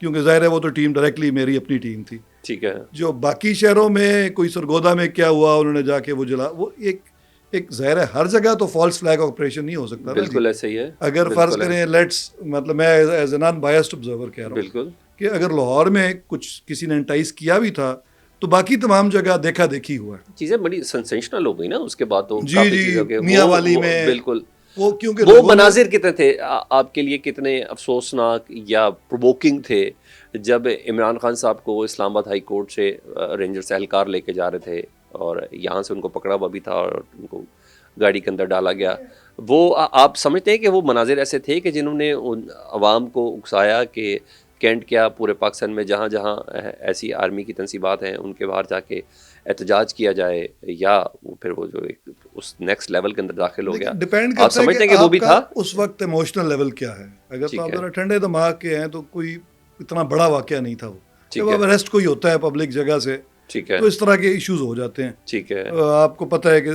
کیونکہ ظاہر ہے وہ تو ٹیم ڈائریکٹلی میری اپنی ٹیم تھی. ٹھیک ہے. جو باقی شہروں میں کوئی سرگودا میں کیا ہوا انہوں نے جا کے وہ جلا، وہ ایک ظاہر ہے ہر جگہ تو فالس فلیگ آپریشن نہیں ہو سکتا. بالکل ایسا ہی ہے. اگر فرض کریں مطلب میں as a naan biased observer کہہ رہا ہوں بالکل کہ اگر لاہور میں کچھ کسی نے انٹائز کیا بھی تھا تو باقی تمام جگہ دیکھا دیکھی ہوا ہے. چیزیں بڑی سینسیشنل ہو گئی نا اس کے بعد تو. جی میاں والی میں بالکل کیونکہ وہ مناظر کتنے تھے آپ کے لیے، کتنے افسوسناک یا پرووکنگ تھے جب عمران خان صاحب کو اسلام آباد ہائی کورٹ سے رینجرز اہلکار لے کے جا رہے تھے اور یہاں سے ان کو پکڑا ہوا بھی تھا اور ان کو گاڑی کے اندر ڈالا گیا. وہ آپ سمجھتے ہیں کہ وہ مناظر ایسے تھے کہ جنہوں نے ان عوام کو اکسایا کہ کینٹ کیا پورے پاکستان میں جہاں جہاں ایسی آرمی کی تنصیبات ہیں ان کے باہر جا کے احتجاج کیا جائے، یا وہ پھر وہ جو اس نیکسٹ لیول کے اندر داخل ہو گیا؟ ڈیپینڈ آپ سمجھتے ہیں کہ وہ بھی تھا اس وقت ایموشنل لیول کیا ہے. اگر تو آپ ذرا ٹھنڈے دماغ کے ہیں تو کوئی اتنا بڑا واقعہ نہیں تھا وہ. جب اب اریسٹ کوئی ہوتا ہے پبلک جگہ سے تو اس طرح کے ایشوز ہو جاتے ہیں. ٹھیک ہے. آپ کو پتہ ہے کہ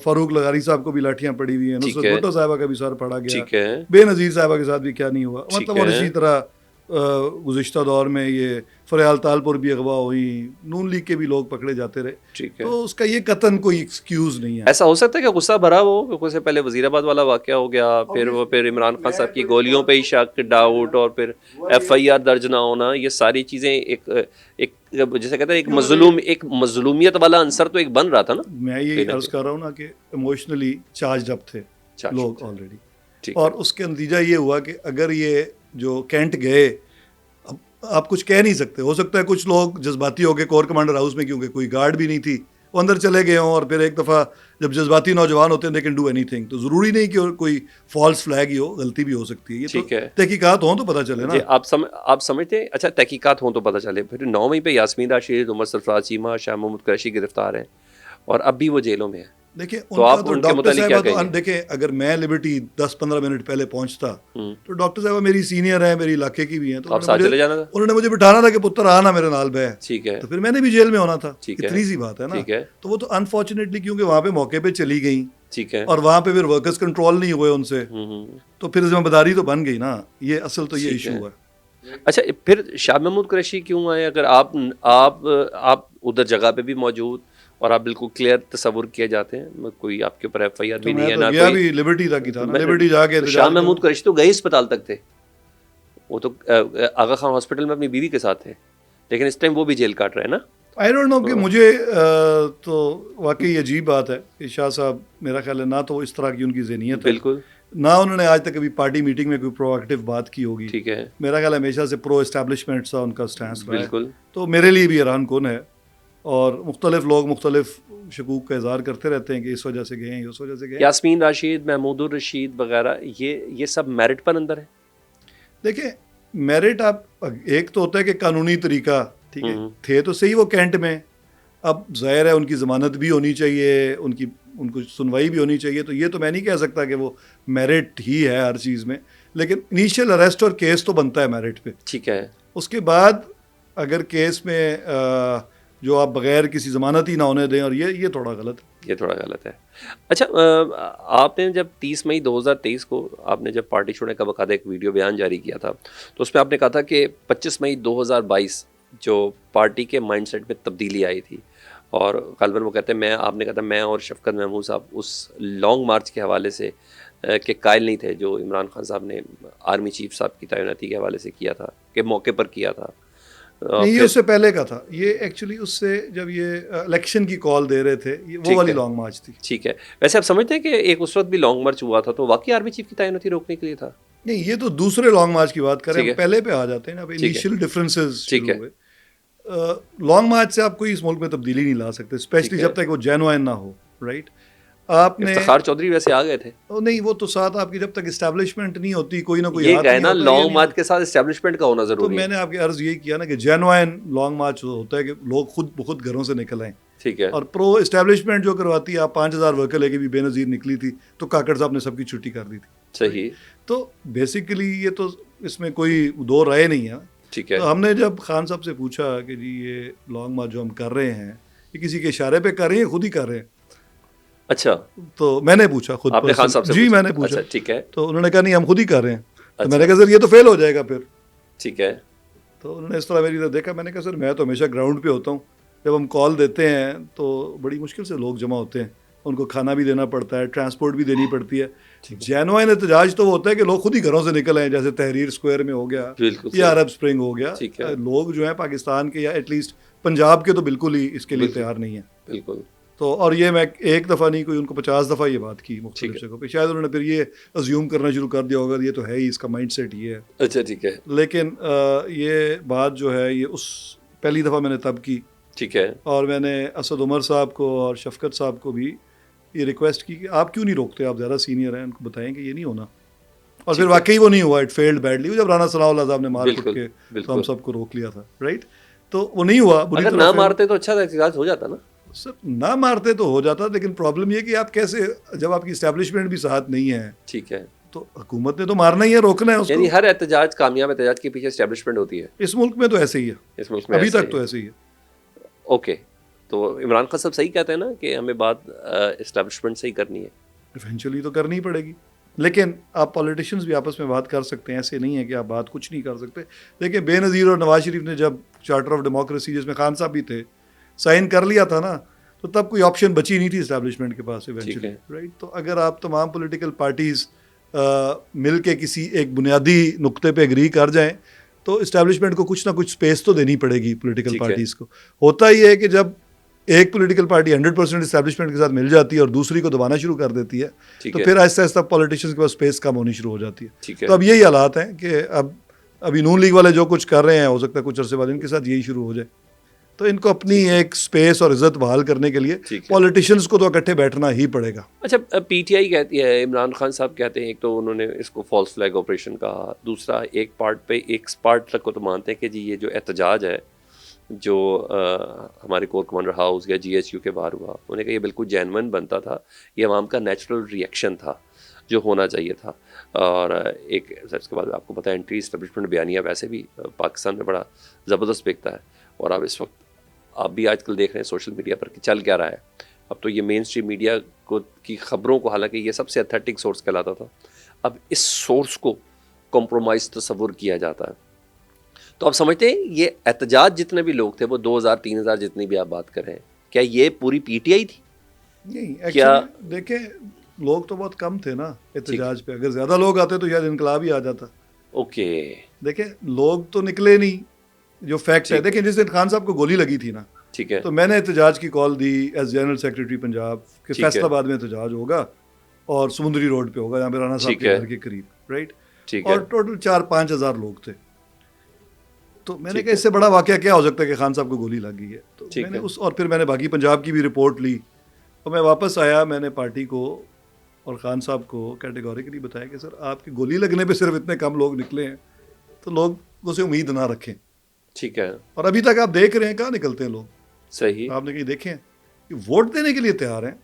فاروق لغاری صاحب کو بھی لاٹھیاں پڑی ہوئی ہیں، نصرت بھٹو صاحبہ کا بھی سر پڑا گیا، بے نظیر صاحبہ کے ساتھ بھی کیا نہیں ہوا. مطلب اور اسی طرح گزشتہ دور میں یہ فریال تالپور بھی اغوا ہوئی، نون لیگ کے بھی لوگ پکڑے جاتے رہے. تو اس کا یہ قطن کوئی ایکسکیوز نہیں ہے. ایسا ہو سکتا ہے کہ غصہ بھرا ہو، کیونکہ سے پہلے وزیر آباد والا واقعہ ہو گیا، پھر عمران خان صاحب کی گولیوں پہ ہی شک، ڈاؤٹ، اور پھر ایف آئی آر درج نہ ہونا، یہ ساری چیزیں ایک جیسے کہتے ہیں ایک مظلومیت والا عنصر تو ایک بن رہا تھا نا. میں یہ عرض کر رہا ہوں نا کہ ایموشنلی چارجڈ اپ تھے لوگ آلریڈی، اور اس کا نتیجہ یہ ہوا کہ اگر یہ جو کینٹ گئے، اب آپ کچھ کہہ نہیں سکتے. ہو سکتا ہے کچھ لوگ جذباتی ہو گئے کور کمانڈر ہاؤس میں، کیونکہ کوئی گارڈ بھی نہیں تھی، وہ اندر چلے گئے ہوں، اور پھر ایک دفعہ جب جذباتی نوجوان ہوتے ہیں they can do any thing. تو ضروری نہیں کہ کوئی فالس فلیگ ہی ہو، غلطی بھی ہو سکتی ہے. یہ تو تحقیقات ہوں تو پتہ چلے نا. آپ سمجھتے ہیں اچھا تحقیقات ہوں تو پتہ چلے. پھر 9 مئی پہ یاسمین راشد، عمر سرفراز چیمہ، شاہ محمود قریشی گرفتار ہیں اور اب بھی وہ جیلوں میں ہیں. دیکھیں ڈاکٹر صاحبہ تو دیکھیں اگر میں لبرٹی 10-15 منٹ پہلے پہنچتا تو ڈاکٹر صاحبہ میری سینئر ہیں، میری علاقے کی بھی ہیں، تو انہوں نے مجھے بٹھانا تھا کہ پتر آنا میرے نال بہ. ٹھیک ہے. تو پھر میں نے بھی جیل میں ہونا تھا. اتنی سی بات ہے نا. تو وہ تو انفارچونیٹلی کیونکہ وہاں پہ موقع پہ چلی گئیں، ٹھیک ہے، اور وہاں پہ پھر ورکرز کنٹرول نہیں ہوئے ان سے، تو پھر ذمہ داری تو بن گئی نا. یہ اصل تو یہ ایشو ہے. اچھا پھر شاہ محمود قریشی کیوں آئے؟ اگر آپ ادھر جگہ پہ بھی موجود اور آپ بالکل کلیئر تصور کیے جاتے ہیں، کوئی آپ کے اوپر ایف آئی آر بھی نہیں ہے نا کوئی. بھی لبرٹی تک ہی تھا نا. لبرٹی جا کے شاہ محمود قریشی تو گئے اسپتال تک تھے، وہ تو آغا خان ہاسپٹل میں اپنی بیوی کے ساتھ تھے، لیکن اس ٹائم وہ بھی جیل کاٹ رہے ہیں نا. آئی ڈونٹ نو کہ مجھے تو واقعی عجیب بات ہے کہ شاہ صاحب میرا خیال ہے نہ تو اس طرح کی ان کی ذہنیت ہے، بالکل نہ انہوں نے آج تک کبھی پارٹی میٹنگ میں کوئی پرو ایکٹیو بات کی ہوگی. ٹھیک ہے. میرا خیال ہے ہمیشہ سے پرو اسٹیبلشمنٹ سا ان کا سٹینس رہا ہے. بالکل. تو میرے لیے بھی حیران کن ہے، اور مختلف لوگ مختلف شکوک کا اظہار کرتے رہتے ہیں کہ اس وجہ سے گئے ہیں، اس وجہ سے گئے. یاسمین راشد، محمود الرشید وغیرہ، یہ سب میرٹ پر اندر ہے. دیکھیں میرٹ آپ ایک تو ہوتا ہے کہ قانونی طریقہ، ٹھیک ہے، تھے تو صحیح وہ کینٹ میں، اب ظاہر ہے ان کی ضمانت بھی ہونی چاہیے، ان کو سنوائی بھی ہونی چاہیے. تو یہ تو میں نہیں کہہ سکتا کہ وہ میرٹ ہی ہے ہر چیز میں، لیکن انیشیل اریسٹ اور کیس تو بنتا ہے میرٹ پہ. ٹھیک ہے. اس کے بعد اگر کیس میں جو آپ بغیر کسی ضمانت ہی نہ ہونے دیں، اور یہ تھوڑا غلط ہے. یہ تھوڑا غلط ہے. اچھا آپ نے جب 30 مئی 2023 کو آپ نے جب پارٹی چھوڑنے کا باقاعدہ ایک ویڈیو بیان جاری کیا تھا، تو اس میں آپ نے کہا تھا کہ 25 مئی 2022 جو پارٹی کے مائنڈ سیٹ میں تبدیلی آئی تھی، اور غالباً وہ کہتے ہیں آپ نے کہا تھا میں اور شفقت محمود صاحب اس لانگ مارچ کے حوالے سے کہ قائل نہیں تھے جو عمران خان صاحب نے آرمی چیف صاحب کی تعیناتی کے حوالے سے کیا تھا، کہ موقع پر کیا تھا. نہیں، یہ اس سے پہلے کا تھا. یہ ایکچولی اس سے جب یہ الیکشن کی کال دے رہے تھے، وہ والی لانگ مارچ تھی. ٹھیک ہے. ویسے آپ سمجھتے ہیں کہ ایک اس وقت بھی لانگ مارچ ہوا تھا تو واقعی آرمی چیف کی تعیناتی روکنے کے لیے تھا؟ نہیں، یہ تو دوسرے لانگ مارچ کی بات کریں، پہلے پہ آ جاتے ہیں نا. انیشیل ڈفرینسز شروع ہوئے. لانگ مارچ سے آپ کوئی اس ملک میں تبدیلی نہیں لا سکتے، اسپیشلی جب تک وہ جینوائن نہ ہو. رائٹ. آپ نے افتخار چودھری ویسے آ گئے تھے. نہیں، وہ تو ساتھ آپ کی جب تک اسٹیبلشمنٹ نہیں ہوتی، کوئی نہ کوئی یہ کہنا لانگ مارچ کے ساتھ اسٹیبلشمنٹ کا ہونا ضروری ہے. تو میں نے آپ کی عرض یہی کیا نا کہ جینوائن لانگ مارچ ہوتا ہے کہ لوگ خود بخود گھروں سے نکل آئیں. ٹھیک ہے. اور پرو اسٹیبلشمنٹ جو کرواتی ہے، آپ 5000 ورکر لے کے بھی بے نظیر نکلی تھی تو کاکڑ صاحب نے سب کی چھٹی کر دی تھی. صحیح. تو بیسیکلی یہ تو اس میں کوئی دو رائے نہیں ہے. ٹھیک ہے. تو ہم نے جب خان صاحب سے پوچھا کہ جی یہ لانگ مارچ جو ہم کر رہے ہیں یہ کسی کے اشارے پہ کر رہے ہیں خود ہی کر رہے ہیں. اچھا, تو میں نے پوچھا خود آپ نے خان صاحب سے جی پوچھا؟ میں نے پوچھا. اچھا ٹھیک ہے. تو انہوں نے کہا نہیں ہم خود ہی کر رہے ہیں. تو میں نے کہا سر یہ تو فیل ہو جائے گا پھر. ٹھیک ہے. تو انہوں نے اس طرح میری طرف دیکھا. میں نے کہا سر میں تو ہمیشہ گراؤنڈ پہ ہوتا ہوں, جب ہم کال دیتے ہیں تو بڑی مشکل سے لوگ جمع ہوتے ہیں, ان کو کھانا بھی دینا پڑتا ہے, ٹرانسپورٹ بھی دینی پڑتی ہے. جینوائن احتجاج تو وہ ہوتا ہے کہ لوگ خود ہی گھروں سے نکل آئے, جیسے تحریر اسکوائر میں ہو گیا یا عرب اسپرنگ ہو گیا. لوگ جو ہیں پاکستان کے یا ایٹ لیسٹ پنجاب کے تو بالکل ہی اس کے لیے تیار نہیں ہیں. بالکل. تو اور یہ میں ایک دفعہ نہیں کوئی ان کو 50 دفعہ یہ بات کی مختلف جگہوں پہ. شاید انہوں نے پھر یہ ازیوم کرنا شروع کر دیا ہوگا یہ تو ہے ہی, اس کا مائنڈ سیٹ یہ ہے. اچھا ٹھیک ہے. لیکن یہ بات جو ہے یہ اس پہلی دفعہ میں نے تب کی. ٹھیک ہے. اور میں نے اسد عمر صاحب کو اور شفقت صاحب کو بھی یہ ریکویسٹ کی کہ آپ کیوں نہیں روکتے, آپ زیادہ سینئر ہیں, ان کو بتائیں کہ یہ نہیں ہونا. اور پھر واقعی وہ نہیں ہوا, اٹ فیلڈ بیڈلی. جب رانا ثناء اللہ صاحب نے مار کٹ کے تو ہم سب کو روک لیا تھا, رائٹ. تو وہ نہیں ہوا. اگر نہ مارتے تو اچھا احتجاج ہو جاتا نا. سر نہ مارتے تو ہو جاتا, لیکن پرابلم یہ کہ آپ کیسے, جب آپ کی اسٹیبلشمنٹ بھی ساتھ نہیں ہے. ٹھیک ہے. تو حکومت نے تو مارنا ہی ہے, روکنا ہے اس کو. یعنی ہر احتجاج, کامیاب احتجاج کے پیچھے اسٹیبلشمنٹ ہوتی ہے. اس ملک میں تو ایسے ہی ہے, اس ملک میں ابھی تک تو ایسے ہی ہے. اوکے. تو عمران خان صاحب صحیح کہتے ہیں نا کہ ہمیں بات اسٹیبلشمنٹ سے ہی کرنی ہے. ایونچولی تو کرنی پڑے گی, لیکن آپ پولیٹیشینز بھی آپس میں بات کر سکتے ہیں, ایسے نہیں ہے کہ آپ بات کچھ نہیں کر سکتے. دیکھیں بے نظیر اور نواز شریف نے جب چارٹر آف ڈیموکریسی, جس میں خان صاحب بھی تھے, سائن کر لیا تھا نا, تو تب کوئی آپشن بچی نہیں تھی اسٹیبلشمنٹ کے پاس ایونچولی, رائٹ. تو اگر آپ تمام پولیٹیکل پارٹیز مل کے کسی ایک بنیادی نقطے پہ اگری کر جائیں تو اسٹیبلشمنٹ کو کچھ نہ کچھ اسپیس تو دینی پڑے گی پولیٹیکل پارٹیز کو. ہوتا ہی ہے کہ جب ایک پولیٹیکل پارٹی 100% اسٹیبلشمنٹ کے ساتھ مل جاتی ہے اور دوسری کو دبانا شروع کر دیتی ہے, تو پھر آہستہ آہستہ پولیٹیشینز کے پاس اسپیس کم ہونی شروع ہو جاتی ہے. تو اب یہی حالات ہیں کہ ابھی نون لیگ والے جو کچھ کر رہے ہیں, ہو سکتا ہے کچھ عرصے بعد ان کے ساتھ یہی شروع ہو جائے. تو ان کو اپنی ایک اسپیس اور عزت بحال کرنے کے لیے پولیٹیشینز کو تو اکٹھے بیٹھنا ہی پڑے گا. اچھا, پی ٹی آئی کہتی ہے, عمران خان صاحب کہتے ہیں, ایک تو انہوں نے اس کو فالس فلیگ آپریشن کہا, دوسرا ایک پارٹ پہ ایک پارٹ تک کو تو مانتے ہیں کہ جی یہ جو احتجاج ہے جو ہمارے کور کمانڈر ہاؤس یا جی ایچ یو کے باہر ہوا, انہوں نے کہا یہ بالکل جینون بنتا تھا, یہ عوام کا نیچرل ریئیکشن تھا جو ہونا چاہیے تھا. اور ایک اس کے بعد آپ کو پتہ ہے اینٹی اسٹیبلشمنٹ بیانیہ ویسے بھی پاکستان میں بڑا زبردست بکتا ہے. اور اب اس وقت آپ بھی آج کل دیکھ رہے ہیں سوشل میڈیا پر کہ چل کیا رہا ہے. اب تو یہ مین اسٹریم میڈیا کو کی خبروں کو, حالانکہ یہ سب سے اتھینٹک سورس کہلاتا تھا, اب اس سورس کو کمپرومائز تصور کیا جاتا ہے. تو آپ سمجھتے ہیں یہ احتجاج جتنے بھی لوگ تھے, وہ 2000-3000 جتنی بھی آپ بات کر رہے ہیں, کیا یہ پوری پی ٹی آئی تھی؟ نہیں, کیا دیکھیں لوگ تو بہت کم تھے نا احتجاج پہ. اگر زیادہ لوگ آتے تو شاید انقلاب ہی آ جاتا. اوکے. دیکھیں لوگ تو نکلے نہیں, جو فیکٹ ہے. دیکھیں جس دن خان صاحب کو گولی لگی تھی نا, ٹھیک ہے, تو میں نے احتجاج کی کال دی ایز جنرل سیکرٹری پنجاب کہ فیصل آباد میں احتجاج ہوگا اور سمندری روڈ پہ ہوگا, جہاں پہ رانا صاحب کے گھر کے قریب, رائٹ. اور ٹوٹل 4-5 ہزار لوگ تھے. تو میں نے کہا اس سے بڑا واقعہ کیا ہو سکتا ہے کہ خان صاحب کو گولی لگ گئی ہے. تو میں نے اور پھر میں نے باقی پنجاب کی بھی رپورٹ لی, اور میں واپس آیا, میں نے پارٹی کو اور خان صاحب کو کیٹیگوریکلی بتایا کہ سر آپ کی گولی لگنے پہ صرف اتنے کم لوگ نکلے ہیں, تو لوگ اسے امید نہ رکھیں. ٹھیک ہے. اور ابھی تک آپ دیکھ رہے ہیں کہاں نکلتے ہیں لوگ. صحیح. آپ نے کہیں دیکھیں کہ ووٹ دینے کے لیے تیار ہیں.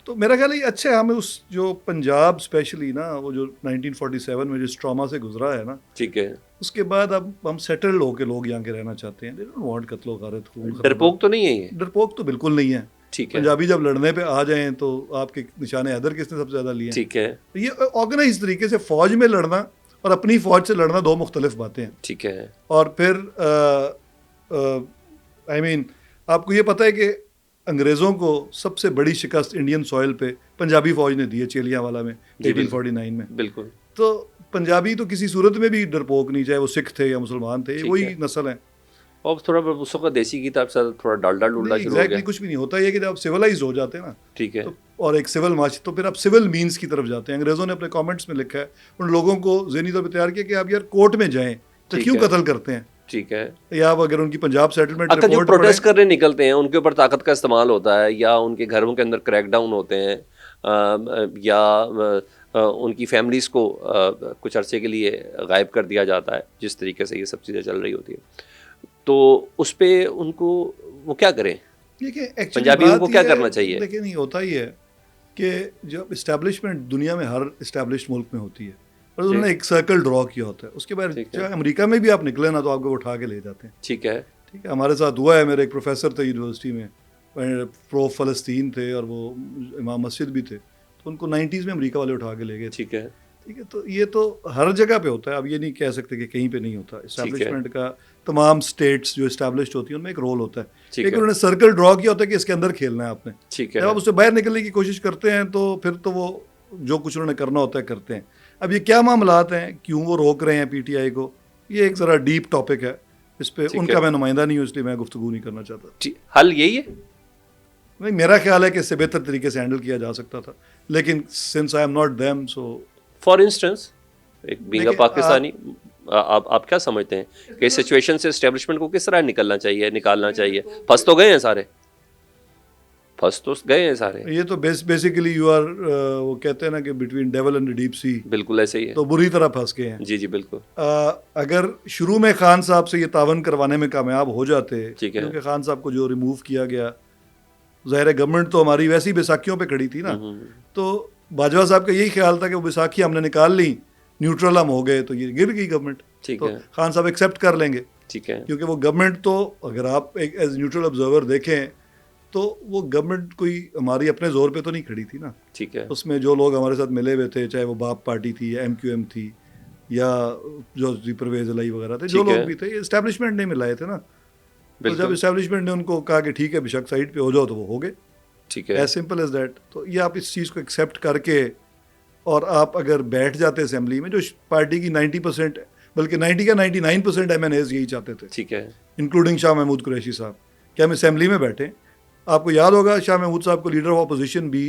تو میرا خیال ہے اچھا ہے, ہمیں اس جو پنجاب اسپیشلی نا, وہ جو 1947 میں جس ٹراما سے گزرا ہے نا, ٹھیک ہے, اس کے بعد اب ہم سیٹلڈ ہو کے لوگ یہاں کے رہنا چاہتے ہیں. They don't want قتل و غارت, خون. ڈرپوک تو نہیں ہے یہ. ڈرپوک تو بالکل نہیں ہے. ٹھیک ہے. پنجابی جب لڑنے پہ آ جائیں تو آپ کے نشان حیدر کس نے سب سے زیادہ لیے ہیں. ٹھیک ہے. یہ آرگنائز طریقے سے فوج میں لڑنا اور اپنی فوج سے لڑنا دو مختلف باتیں ہیں. ٹھیک ہے. اور پھر آپ کو یہ پتہ ہے کہ انگریزوں کو سب سے بڑی شکست انڈین سوئل پہ پنجابی فوج نے دی ہے, چیلیاں والا میں 1849 میں. بالکل. تو پنجابی تو کسی صورت میں بھی ڈرپوک نہیں, چاہے وہ سکھ تھے یا مسلمان تھے, وہی نسل ہیں. اور تھوڑا اس وقت دیسی کی طرف سے تھوڑا ڈالڈا ڈولڈا شروع ہو گیا. کچھ بھی نہیں ہوتا, یہ کہ جب آپ سویلائز ہو جاتے ہیں نا, ٹھیک ہے, اور ایک سول معاشرے, تو پھر آپ سول مینس کی طرف جاتے ہیں. انگریزوں نے اپنے کامنٹس میں لکھا ہے, ان لوگوں کو ذہنی طور پہ تیار کیا کہ آپ یار کورٹ میں جائیں تو کیوں قتل کرتے ہیں. ٹھیک ہے. یا آپ اگر ان کی پنجاب سیٹلمنٹ رپورٹ جو پروٹیسٹ کرنے نکلتے ہیں ان کے اوپر طاقت کا استعمال ہوتا ہے, یا ان کے گھروں کے اندر کریک ڈاؤن ہوتے ہیں, یا ان کی فیملیز کو کچھ عرصے کے لیے غائب کر دیا جاتا ہے, جس طریقے سے یہ سب چیزیں چل رہی ہوتی ہیں, تو اس پہ ان کو وہ کیا کریں, پنجابیوں کو کیا کرنا چاہیے. لیکن نہیں ہوتا ہی ہے کہ جب اسٹیبلشمنٹ دنیا میں ہر اسٹیبلشڈ ملک میں ہوتی ہے, اور انہوں نے ایک سرکل ڈرا کیا ہوتا ہے. اس کے بعد چاہے امریکہ میں بھی آپ نکلے نا تو آپ کو اٹھا کے لے جاتے ہیں. ٹھیک ہے. ہمارے ساتھ ہوا ہے. میرے ایک پروفیسر تھے یونیورسٹی میں, پرو فلسطین تھے اور وہ امام مسجد بھی تھے, تو ان کو 90s میں امریکہ والے اٹھا کے لے گئے. ٹھیک ہے. تو یہ تو ہر جگہ پہ ہوتا ہے. اب یہ نہیں کہہ سکتے کہ کہیں پہ نہیں ہوتا. اسٹیبلشمنٹ کا تمام اسٹیٹس جو اسٹیبلشڈ ہوتی ہیں ان میں ایک رول ہوتا ہے, لیکن انہوں نے سرکل ڈرا کیا ہوتا ہے کہ اس کے اندر کھیلنا ہے آپ نے. جب آپ اس سے باہر نکلنے کی کوشش کرتے ہیں تو پھر تو وہ جو کچھ انہوں نے کرنا ہوتا ہے کرتے ہیں. اب یہ کیا معاملات ہیں, کیوں وہ روک رہے ہیں پی ٹی آئی کو, یہ ایک ذرا ڈیپ ٹاپک ہے. اس پہ ان کا میں نمائندہ نہیں ہوں, اس لیے میں گفتگو نہیں کرنا چاہتا. حل یہی ہے. نہیں, میرا خیال ہے کہ اس سے بہتر طریقے سے ہینڈل کیا جا سکتا تھا, لیکن since I am not them so. For instance ایک بینگ پاکستانی آپ کیا سمجھتے ہیں کہ اس سچویشن سے اسٹیبلشمنٹ کو کس طرح نکالنا چاہیے؟ پھنس تو گئے ہیں سارے, یہ تو بیسیکلی یو آر, وہ کہتے ہیں نا کہ between devil and deep sea. بالکل ایسے ہی ہے, تو بری طرح پھنس گئے ہیں. جی بالکل. اگر شروع میں خان صاحب سے یہ تعاون کروانے میں کامیاب ہو جاتے, کیونکہ خان صاحب کو جو ریموو کیا گیا, ظاہر ہے گورنمنٹ تو ہماری ویسی بیساکھیوں پہ کھڑی تھی نا, تو باجوہ صاحب کا یہی خیال تھا کہ وہ بیساکھی ہم نے نکال لی, نیوٹرل ہم ہو گئے, تو یہ گر گئی گورنمنٹ. تو خان صاحب ایکسیپٹ کر لیں گے, کیونکہ وہ گورنمنٹ تو اگر آپ ایک ایز نیوٹرل آبزرور دیکھیں تو وہ گورنمنٹ کوئی ہماری اپنے زور پہ تو نہیں کھڑی تھی نا. ٹھیک ہے. اس میں جو لوگ ہمارے ساتھ ملے ہوئے تھے, چاہے وہ باپ پارٹی تھی یا MQM تھی یا جو پرویز الہی وغیرہ تھے, جو لوگ بھی تھے, یہ اسٹیبلشمنٹ نے ملائے تھے نا. تو جب اسٹیبلشمنٹ نے ان کو کہا کہ ٹھیک ہے بشک سائڈ پہ ہو جاؤ, تو وہ ہو گئے. ٹھیک ہے, ایز سمپل ایز دیٹ. تو یہ آپ اس چیز کو ایکسیپٹ کر کے, اور آپ اگر بیٹھ جاتے اسمبلی میں, جو پارٹی کی 90% بلکہ 90 کا 99% MNAs یہی چاہتے تھے, ٹھیک ہے, انکلوڈنگ شاہ محمود قریشی صاحب, کہ ہم اسمبلی میں بیٹھیں. آپ کو یاد ہوگا شاہ محمود صاحب کو لیڈر آف اپوزیشن بھی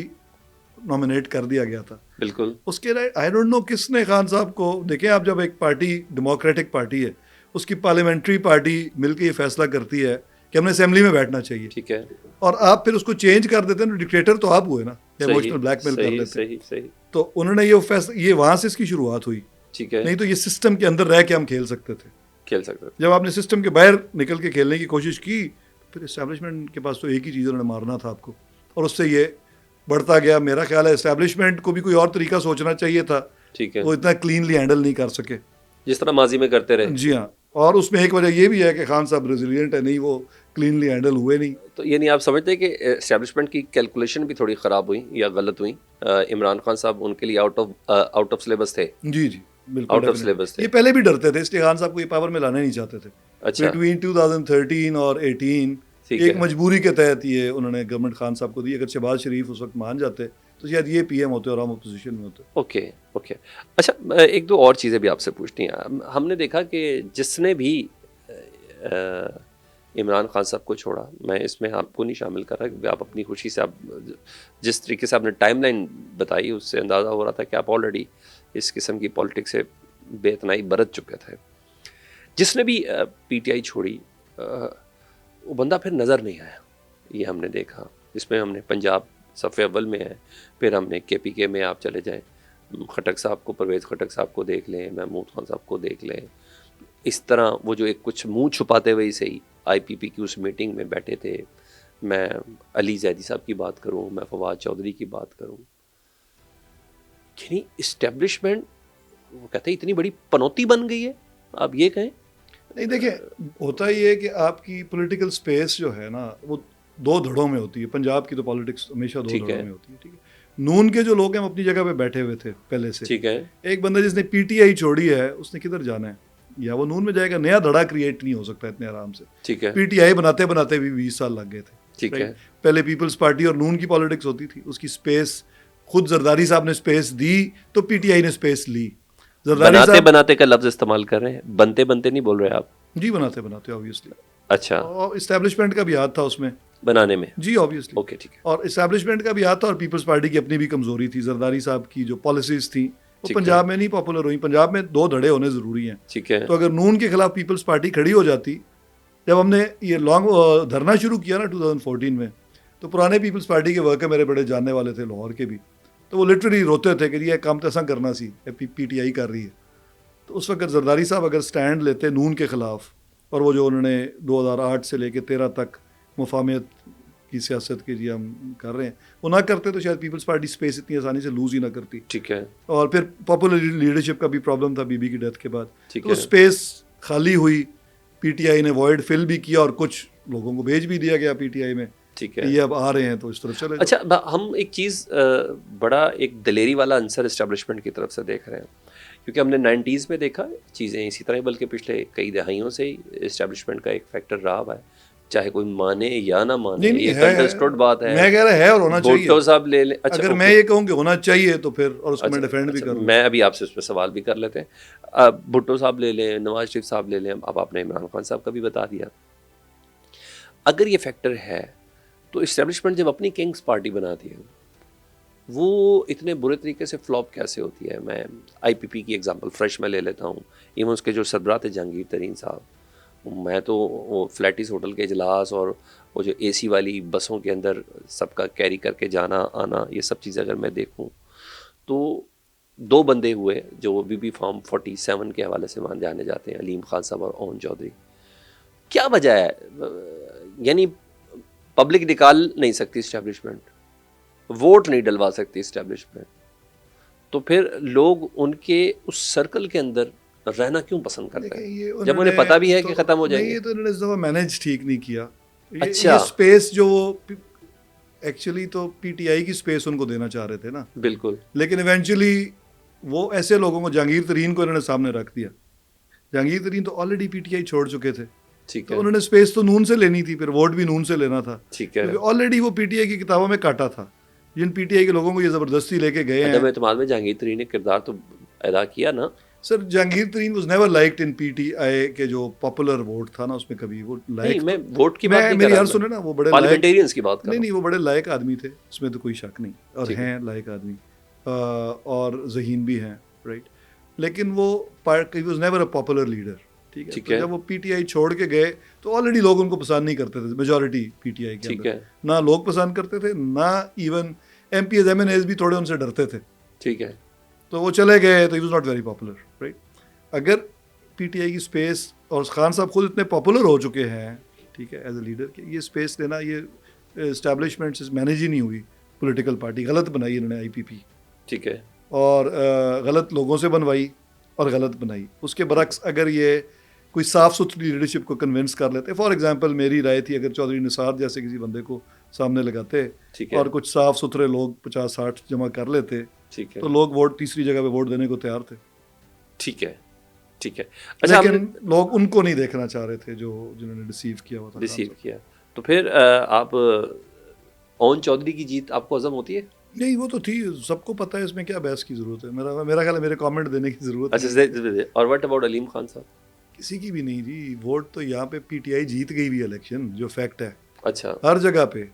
نامنیٹ کر دیا گیا تھا. بالکل. اس کے آئی ڈونٹ نو کس نے خان صاحب کو, دیکھیں آپ جب ایک پارٹی ڈیموکریٹک پارٹی ہے, اس کی پارلیمنٹری پارٹی مل کے یہ فیصلہ کرتی ہے کہ ہم نے اسمبلی میں بیٹھنا چاہیے, ٹھیک ہے, اور آپ پھر اس کو چینج کر دیتے ہیں, ڈکٹیٹر تو آپ ہوئے نا, ایموشنل بلیک میل کر لیتے ہیں. تو انہوں نے یہ فیصلہ, یہ وہاں سے اس کی شروعات ہوئی. ٹھیک ہے. نہیں تو یہ سسٹم کے اندر رہ کے ہم کھیل سکتے تھے. جب آپ نے سسٹم کے باہر نکل کے کھیلنے کی کوشش کی, پھر اسٹیبلشمنٹ کے پاس تو ایک ہی چیز انہوں نے مارنا تھا آپ کو, اور اس سے یہ بڑھتا گیا. میرا خیال ہے اسٹیبلشمنٹ کو بھی کوئی اور طریقہ سوچنا چاہیے تھا. ٹھیک ہے. وہ اتنا کلینلی ہینڈل نہیں کر سکے جس طرح ماضی میں کرتے رہے. جی ہاں, اور اس میں ایک وجہ یہ بھی ہے کہ خان صاحب ریزیلینٹ ہے نہیں, وہ کلینلی ہینڈل ہوئے نہیں. تو یہ نہیں آپ سمجھتے کہ اسٹیبلشمنٹ کی کیلکولیشن بھی تھوڑی خراب ہوئی یا غلط ہوئی؟ عمران خان صاحب ان کے لیے آؤٹ آف سلیبس تھے. جی بالکل آؤٹ آف سلیبس تھے. یہ پہلے بھی ڈرتے تھے, اس لیے خان صاحب کو یہ پاور میں لانا نہیں چاہتے تھے. بٹوین 2013 اور 18 ایک مجبوری کے تحت یہ انہوں نے گورنمنٹ خان صاحب کو دی. اگر شہباز شریف اس وقت مان جاتے تو شاید یہ PM ہوتے اور ہم اپوزیشن میں ہوتے. اوکے. اچھا, ایک دو اور چیزیں بھی آپ سے پوچھنی ہیں. ہم نے دیکھا کہ جس نے بھی عمران خان صاحب کو چھوڑا, میں اس میں آپ کو نہیں شامل کر رہا, کیونکہ آپ اپنی خوشی سے, آپ جس طریقے سے آپ نے ٹائم لائن بتائی اس سے اندازہ ہو رہا تھا کہ آپ آلریڈی اس قسم کی پالیٹکس سے بے اتنائی برت چکے تھے. جس نے بھی PTI چھوڑی وہ بندہ پھر نظر نہیں آیا, یہ ہم نے دیکھا. اس میں ہم نے پنجاب صف اول میں ہے, پھر ہم نے KPK میں آپ چلے جائیں, خٹک صاحب کو, پرویز خٹک صاحب کو دیکھ لیں, محمود خان صاحب کو دیکھ لیں. اس طرح وہ جو ایک کچھ منہ چھپاتے ہوئے سے ہی IPP کی اس میٹنگ میں بیٹھے تھے. میں علی زیدی صاحب کی بات کروں, میں فواد چودھری کی بات کروں, یعنی اسٹیبلشمنٹ وہ کہتے ہیں اتنی بڑی پنوتی بن گئی ہے, آپ یہ کہیں. نہیں دیکھیں, ہوتا یہ ہے کہ آپ کی پولیٹیکل اسپیس جو ہے نا وہ دو دھڑوں میں ہوتی ہے. پنجاب کی تو پالیٹکس ہمیشہ دو دھڑوں میں ہوتی ہے. ٹھیک ہے, نون کے جو لوگ ہیں وہ اپنی جگہ پہ بیٹھے ہوئے تھے پہلے سے. ٹھیک ہے. ایک بندہ جس نے PTI چھوڑی ہے اس نے کدھر جانا ہے, یا وہ نون میں جائے گا, نیا دھڑا کریٹ نہیں ہو سکتا اتنے آرام سے. ٹھیک ہے. PTI بناتے بناتے بھی 20 سال لگ گئے تھے. ٹھیک ہے. پہلے پیپلز پارٹی اور نون کی پالیٹکس ہوتی تھی, اس کی اسپیس خود زرداری صاحب نے اسپیس دی تو PTI نے اسپیس لی. بناتے بناتے کا لفظ استعمال کر رہے ہیں, بنتے بنتے نہیں بول رہے آپ. جی بناتے بناتے آبویسلی. اچھا, اسٹیبلشمنٹ کا بھی ہاتھ تھا اس میں بنانے میں. جی آبویسلی. اوکے ٹھیک ہے. اور اسٹیبلشمنٹ کا بھی ہاتھ تھا, اور پیپلز پارٹی کی اپنی بھی کمزوری تھی. زرداری صاحب کی جو پالیسیز تھیں وہ پنجاب میں نہیں پاپولر ہوئی. پنجاب میں دو دھڑے ہونے ضروری ہیں. ٹھیک ہے. تو اگر نون کے خلاف پیپلز پارٹی کھڑی ہو جاتی, جب ہم نے یہ لانگ دھرنا شروع کیا نا 2014 میں, تو پرانے پیپلز پارٹی کے ورکر میرے بڑے جاننے والے تھے لاہور کے بھی, تو وہ لٹرلی روتے تھے کہ یہ کام تو ایسا کرنا سی, PTI کر رہی ہے. تو اس وقت زرداری صاحب اگر سٹینڈ لیتے نون کے خلاف, اور وہ جو انہوں نے 2008 سے لے کے 13 تک مفاہمت کی سیاست کی جی ہم کر رہے ہیں. وہ نہ کرتے تو شاید پیپلز پارٹی اسپیس اتنی آسانی سے لوز ہی نہ کرتی. ٹھیک ہے. اور پھر پاپولر لیڈرشپ کا بھی پرابلم تھا بی بی کی ڈیتھ کے بعد. تو اسپیس خالی ہوئی, پی ٹی آئی نے وائڈ فل بھی کیا اور کچھ لوگوں کو بھیج بھی دیا گیا پی ٹی آئی میں. ٹھیک ہے, یہ اب آ رہے ہیں تو اس طرف چلے. اچھا, ہم ایک چیز بڑا ایک دلیری والا عنصر اسٹیبلشمنٹ کی طرف سے دیکھ رہے ہیں, کیونکہ ہم نے 90s میں دیکھا چیزیں اسی طرح, بلکہ پچھلے کئی دہائیوں سے ہی اسٹیبلشمنٹ کا ایک فیکٹر رہا ہوا ہے, چاہے کوئی مانے یا نہ مانے, یہ انڈرسٹوڈ بات ہے. میں کہہ رہا ہے اور ہونا چاہیے. بھٹو صاحب لے لیں. اچھا, اگر میں یہ کہوں کہ ہونا چاہیے تو پھر, اور اس کو میں ڈیفینڈ بھی کروں. میں ابھی آپ سے اس پہ سوال بھی کر لیتے ہیں. بھٹو صاحب لے لیں, نواز شریف صاحب لے لیں, اب آپ نے عمران خان صاحب کا بھی بتا دیا. اگر یہ فیکٹر ہے تو اسٹیبلشمنٹ جب اپنی کنگز پارٹی بناتی ہے وہ اتنے برے طریقے سے فلاپ کیسے ہوتی ہے؟ میں آئی پی پی کی ایگزامپل فریش میں لے لیتا ہوں. ایون اس کے جو سربراہ تھے جہانگیر ترین صاحب, میں تو وہ فلیٹیس ہوٹل کے اجلاس اور وہ جو اے سی والی بسوں کے اندر سب کا کیری کر کے جانا آنا, یہ سب چیزیں اگر میں دیکھوں تو 2 بندے ہوئے جو بی بی فارم 47 کے حوالے سے مان جانے جاتے ہیں, علیم خان صاحب اور اون چودھری. کیا وجہ ہے؟ یعنی پبلک نکال نہیں سکتی اسٹیبلشمنٹ, ووٹ نہیں ڈلوا سکتی اسٹیبلشمنٹ, تو پھر لوگ ان کے اس سرکل کے اندر رہنا کیوں پسند کرتے ہیں جب انہیں پتہ بھی ہے کہ ختم ہو جائیں گے؟ یہ تو انہوں نے اس دفعہ مینیج ٹھیک نہیں کیا. اچھا, یہ اسپیس جو وہ ایکچولی تو پی ٹی آئی کی اسپیس ان کو دینا چاہ رہے تھے نا. بالکل. لیکن ایونچولی وہ ایسے لوگوں کو, جہانگیر ترین کو انہوں نے سامنے رکھ دیا. جہانگیر ترین تو آلریڈی پی ٹی آئی چھوڑ چکے تھے. ٹھیک ہے. تو انہوں نے اسپیس تو نون سے لینی تھی, پھر ووٹ بھی نون سے لینا تھا. ٹھیک ہے. آلریڈی وہ پی ٹی آئی کی کتابوں میں کاٹا تھا. جن پی ٹی آئی کے لوگوں کو یہ زبردستی لے کے گئے ہیں. عدم اعتماد میں جہانگیر ترین نے کردار تو ادا کیا نا. Sir Jahangir Tareen was never liked in P T I کے جو پاپولر ووٹ تھا نا, اس میں کبھی وہ لائک, میں ووٹ کی بات نہیں کر میری رہا, یار سنیں نا, وہ بڑے پارلیمنٹیرینز کی بات کر رہا ہوں. نہیں, وہ بڑے لائق آدمی تھے, اس میں تو کوئی شک نہیں, اور ہیں لائق آدمی, اور ذہین بھی ہیں, رائٹ. لیکن وہ was never a popular leader. ٹھیک ہے. جب وہ پی ٹی آئی چھوڑ کے گئے تو آلریڈی لوگ ان کو پسند نہیں کرتے تھے, میجورٹی پی ٹی آئی کے اندر نہ لوگ پسند کرتے تھے, نہ even MPAs MNAs بھی تھوڑے ان سے ڈرتے تھے. ٹھیک ہے. تو وہ چلے گئے تو he was not very popular, right. اگر پی ٹی آئی کی اسپیس, اور خان صاحب خود اتنے پاپولر ہو چکے ہیں, ٹھیک ہے, ایز اے لیڈر, کہ یہ اسپیس لینا, یہ اسٹیبلشمنٹ سے مینیج ہی نہیں ہوئی. پولیٹیکل پارٹی غلط بنائی انہوں نے آئی پی پی. ٹھیک ہے. اور غلط لوگوں سے بنوائی اور غلط بنائی. اس کے برعکس اگر یہ کوئی صاف ستھری لیڈرشپ کو کنونس کر لیتے, فار ایگزامپل میری رائے تھی اگر چودھری نثار جیسے کسی بندے کو سامنے لگاتے اور کچھ صاف ستھرے لوگ 50-60 جمع کر لیتے, تو لوگ ووٹ تیسری جگہ پہ ووٹ دینے کو تیار تھے. ٹھیک ہے. ٹھیک ہے. لیکن لوگ ان کو نہیں دیکھنا چاہ رہے تھے جنہوں نے ڈیسیو کیا ہوا تھا. ڈیسیو کیا. تو پھر آپ اون چودھری کی جیت آپ کو عزم ہوتی ہے؟ نہیں, وہ تو تھی, سب کو پتہ ہے, اس میں کیا بحث کی ضرورت ہے. میرا خیال ہے میرے کامنٹ دینے کی ضرورت ہے. اچھا, اور واٹ اباؤٹ علیم خان صاحب؟ کسی کی بھی نہیں جی. ووٹ تو یہاں پہ پی ٹی آئی جیت گئی بھی الیکشن, جو فیکٹ ہے. اچھا, ہر جگہ پہ.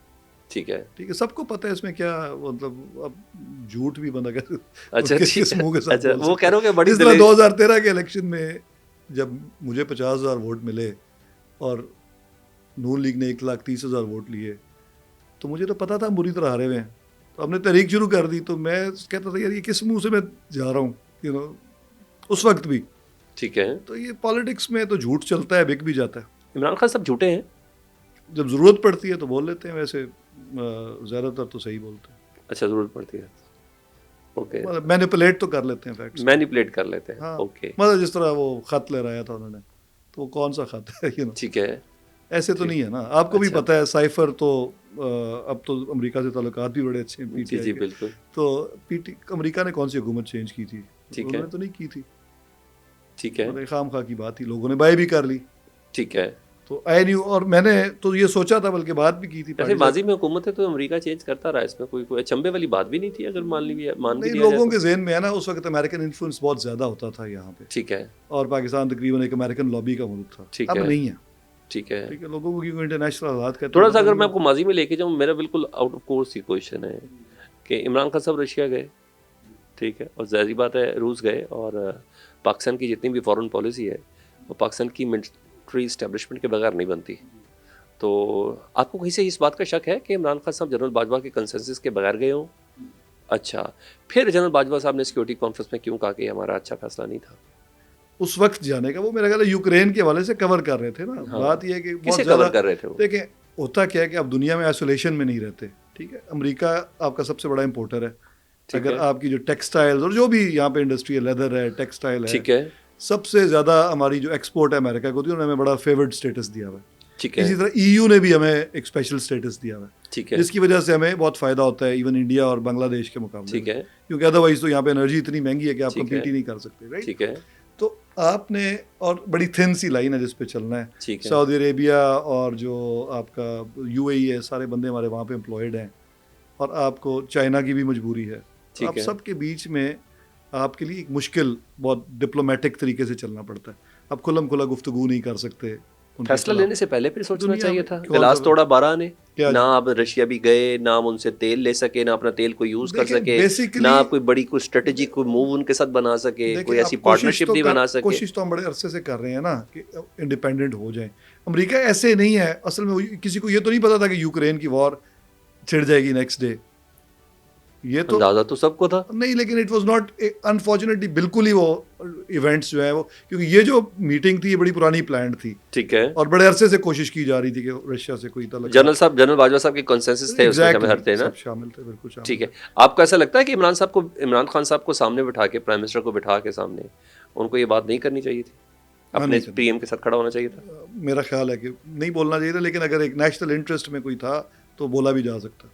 ٹھیک ہے. ٹھیک ہے, سب کو پتہ ہے اس میں کیا, مطلب اب جھوٹ بھی بندہ کر. اچھا, وہ کہہ رہا ہوں کہ بڑی 2013 کے الیکشن میں جب مجھے 50,000 ووٹ ملے اور نون لیگ نے 1,30,000 ووٹ لیے, تو مجھے تو پتا تھا ہم بری طرح ہارے ہوئے ہیں. تو ہم نے تحریک شروع کر دی, تو میں کہتا تھا یار یہ کس منہ سے میں جا رہا ہوں, اس وقت بھی. ٹھیک ہے. تو یہ پالیٹکس میں تو جھوٹ چلتا ہے, بک بھی جاتا ہے. عمران خان صاحب جھوٹے ہیں؟ جب ضرورت پڑتی ہے تو بول لیتے ہیں, ویسے زیادہ تر تو صحیح بولتے ہیں. اچھا, ضرورت پڑتی ہے. اوکے. مینیپولیٹ تو کر لیتے ہیں فیکٹس, مینیپولیٹ کر لیتے ہیں. اوکے. مطلب جس طرح وہ خط لہرایا تھا انہوں نے, تو وہ کون سا خط ہے, ٹھیک ہے, ایسے تو نہیں ہے نا. آپ کو بھی پتہ ہے سائفر تو اب تو امریکہ سے تعلقات بھی بڑے اچھے ہیں پی ٹی آئی کے. بالکل. تو امریکہ نے کون سی حکومت چینج کی تھی؟ انہوں نے تو نہیں کی تھی. ٹھیک ہے. خام خواہ کی بات تھی, لوگوں نے بائی بھی کر لی. ٹھیک ہے. تو آئی نہیں, اور میں نے تو یہ سوچا تھا, بلکہ بات بھی کی تھی. ایسے ماضی میں حکومت ہے تو امریکہ چینج کرتا رہا, اس میں کوئی اچنبے والی بات بھی نہیں تھی اگر مان لی. لوگوں کے ذہن میں ہے نا, اس وقت امریکن انفلوئنس بہت زیادہ ہوتا تھا یہاں پہ. ٹھیک ہے. اور پاکستان تقریباً ایک امریکن لابی کا ملک تھا. ٹھیک اب ہے. نہیں ہے. ٹھیک ہے. ٹھیک ہے, لوگوں کو کیونکہ انٹرنیشنل آزاد کہتے ہیں. تھوڑا سا اگر میں آپ کو ماضی میں لے کے جاؤں, میرا بالکل out of course he question ہے کہ عمران خان صاحب رشیا گئے, ٹھیک ہے, اور ظاہری بات ہے روس گئے, اور پاکستان کی جتنی بھی فارن پالیسی ہے وہ پاکستان کی ملٹری اسٹیبلشمنٹ کے بغیر نہیں بنتی. تو آپ کو کہیں سے اس بات کا شک ہے کہ عمران خان صاحب جنرل باجوہ کے کنسنسس کے بغیر گئے ہوں؟ اچھا, پھر جنرل باجوہ صاحب نے سیکورٹی کانفرنس میں کیوں کہا کہ ہمارا اچھا فیصلہ نہیں تھا اس وقت جانے کا؟ وہ میرا خیال ہے یوکرین کے حوالے سے کور کر رہے تھے نا. بات یہ ہے کہ کسے کور کر رہے تھے وہ؟ دیکھیں ہوتا کیا ہے کہ آپ دنیا میں آئسولیشن میں نہیں رہتے, ٹھیک ہے. امریکہ آپ کا سب سے بڑا امپورٹر ہے. اگر آپ کی جو ٹیکسٹائل اور جو بھی یہاں پہ انڈسٹری ہے, لیدر ہے, ٹیکسٹائل ہے, سب سے زیادہ ہماری جو ایکسپورٹ ہے امریکہ کو ہوتی ہے, انہوں نے ہمیں بڑا فیورڈ اسٹیٹس دیا ہوا ہے. اسی طرح EU نے بھی ہمیں ایک اسپیشل اسٹیٹس دیا ہوا ہے, جس کی وجہ سے ہمیں بہت فائدہ ہوتا ہے ایون انڈیا اور بنگلہ دیش کے مقابلے میں, کیونکہ ادروائز تو یہاں پہ انرجی اتنی مہنگی ہے کہ آپ کمپیٹ ہی نہیں کر سکتے, رائٹ. تو آپ نے, اور بڑی تھن سی لائن ہے جس پہ چلنا ہے. سعودی عربیہ اور جو آپ کا UAE ہے, سارے بندے ہمارے وہاں پہ امپلائڈ ہیں, اور آپ کو چائنا کی بھی مجبوری ہے. آپ سب کے بیچ میں آپ کے لیے ایک مشکل, بہت ڈپلومیٹک طریقے سے چلنا پڑتا ہے. آپ کھلم کھلا گفتگو نہیں کر سکتے. فیصلہ لینے سے پہلے پھر سوچنا چاہیے تھا. گلاس توڑا 12 نے, نہ آپ رشیا بھی گئے, نہ ہم ان سے تیل لے سکے, نہ اپنا تیل کو یوز کر سکے, نہ آپ کوئی بڑی کوئی اسٹریٹجی کوئی موو ان کے ساتھ بنا سکے, کوئی ایسی پارٹنرشپ نہیں بنا سکے. کوشش تو ہم بڑے عرصے سے کر رہے ہیں نا کہ انڈیپینڈنٹ ہو جائیں. امریکہ ایسے نہیں ہے اصل میں. کسی کو یہ تو نہیں پتا تھا کہ یوکرین کی وار چھڑ جائے گی نیکسٹ ڈے. یہ تو اندازہ تو سب کو تھا نہیں, لیکن اٹ واز ناٹ انفارچونیٹلی بالکل ہی وہ ایونٹس جو ہیں وہ, کیونکہ یہ جو میٹنگ تھی یہ بڑی پرانی پلانڈ تھی, ٹھیک ہے, اور بڑے عرصے سے کوشش کی جا رہی تھی کہ رشیا سے کوئی تعلق. جنرل باجوہ صاحب کے کنسنسس تھے, اس میں ہمیں ہر تھے نا, شامل تھے, بالکل شامل. ٹھیک ہے. آپ کو ایسا لگتا ہے کہ عمران خان صاحب کو سامنے بٹھا کے, پرائم منسٹر کو بٹھا کے سامنے, ان کو یہ بات نہیں کرنی چاہیے تھی, اپنے PM کے ساتھ کھڑا ہونا چاہیے تھا؟ میرا خیال ہے کہ نہیں بولنا چاہیے تھا, لیکن اگر ایک نیشنل انٹرسٹ میں کوئی تھا تو بولا بھی جا سکتا.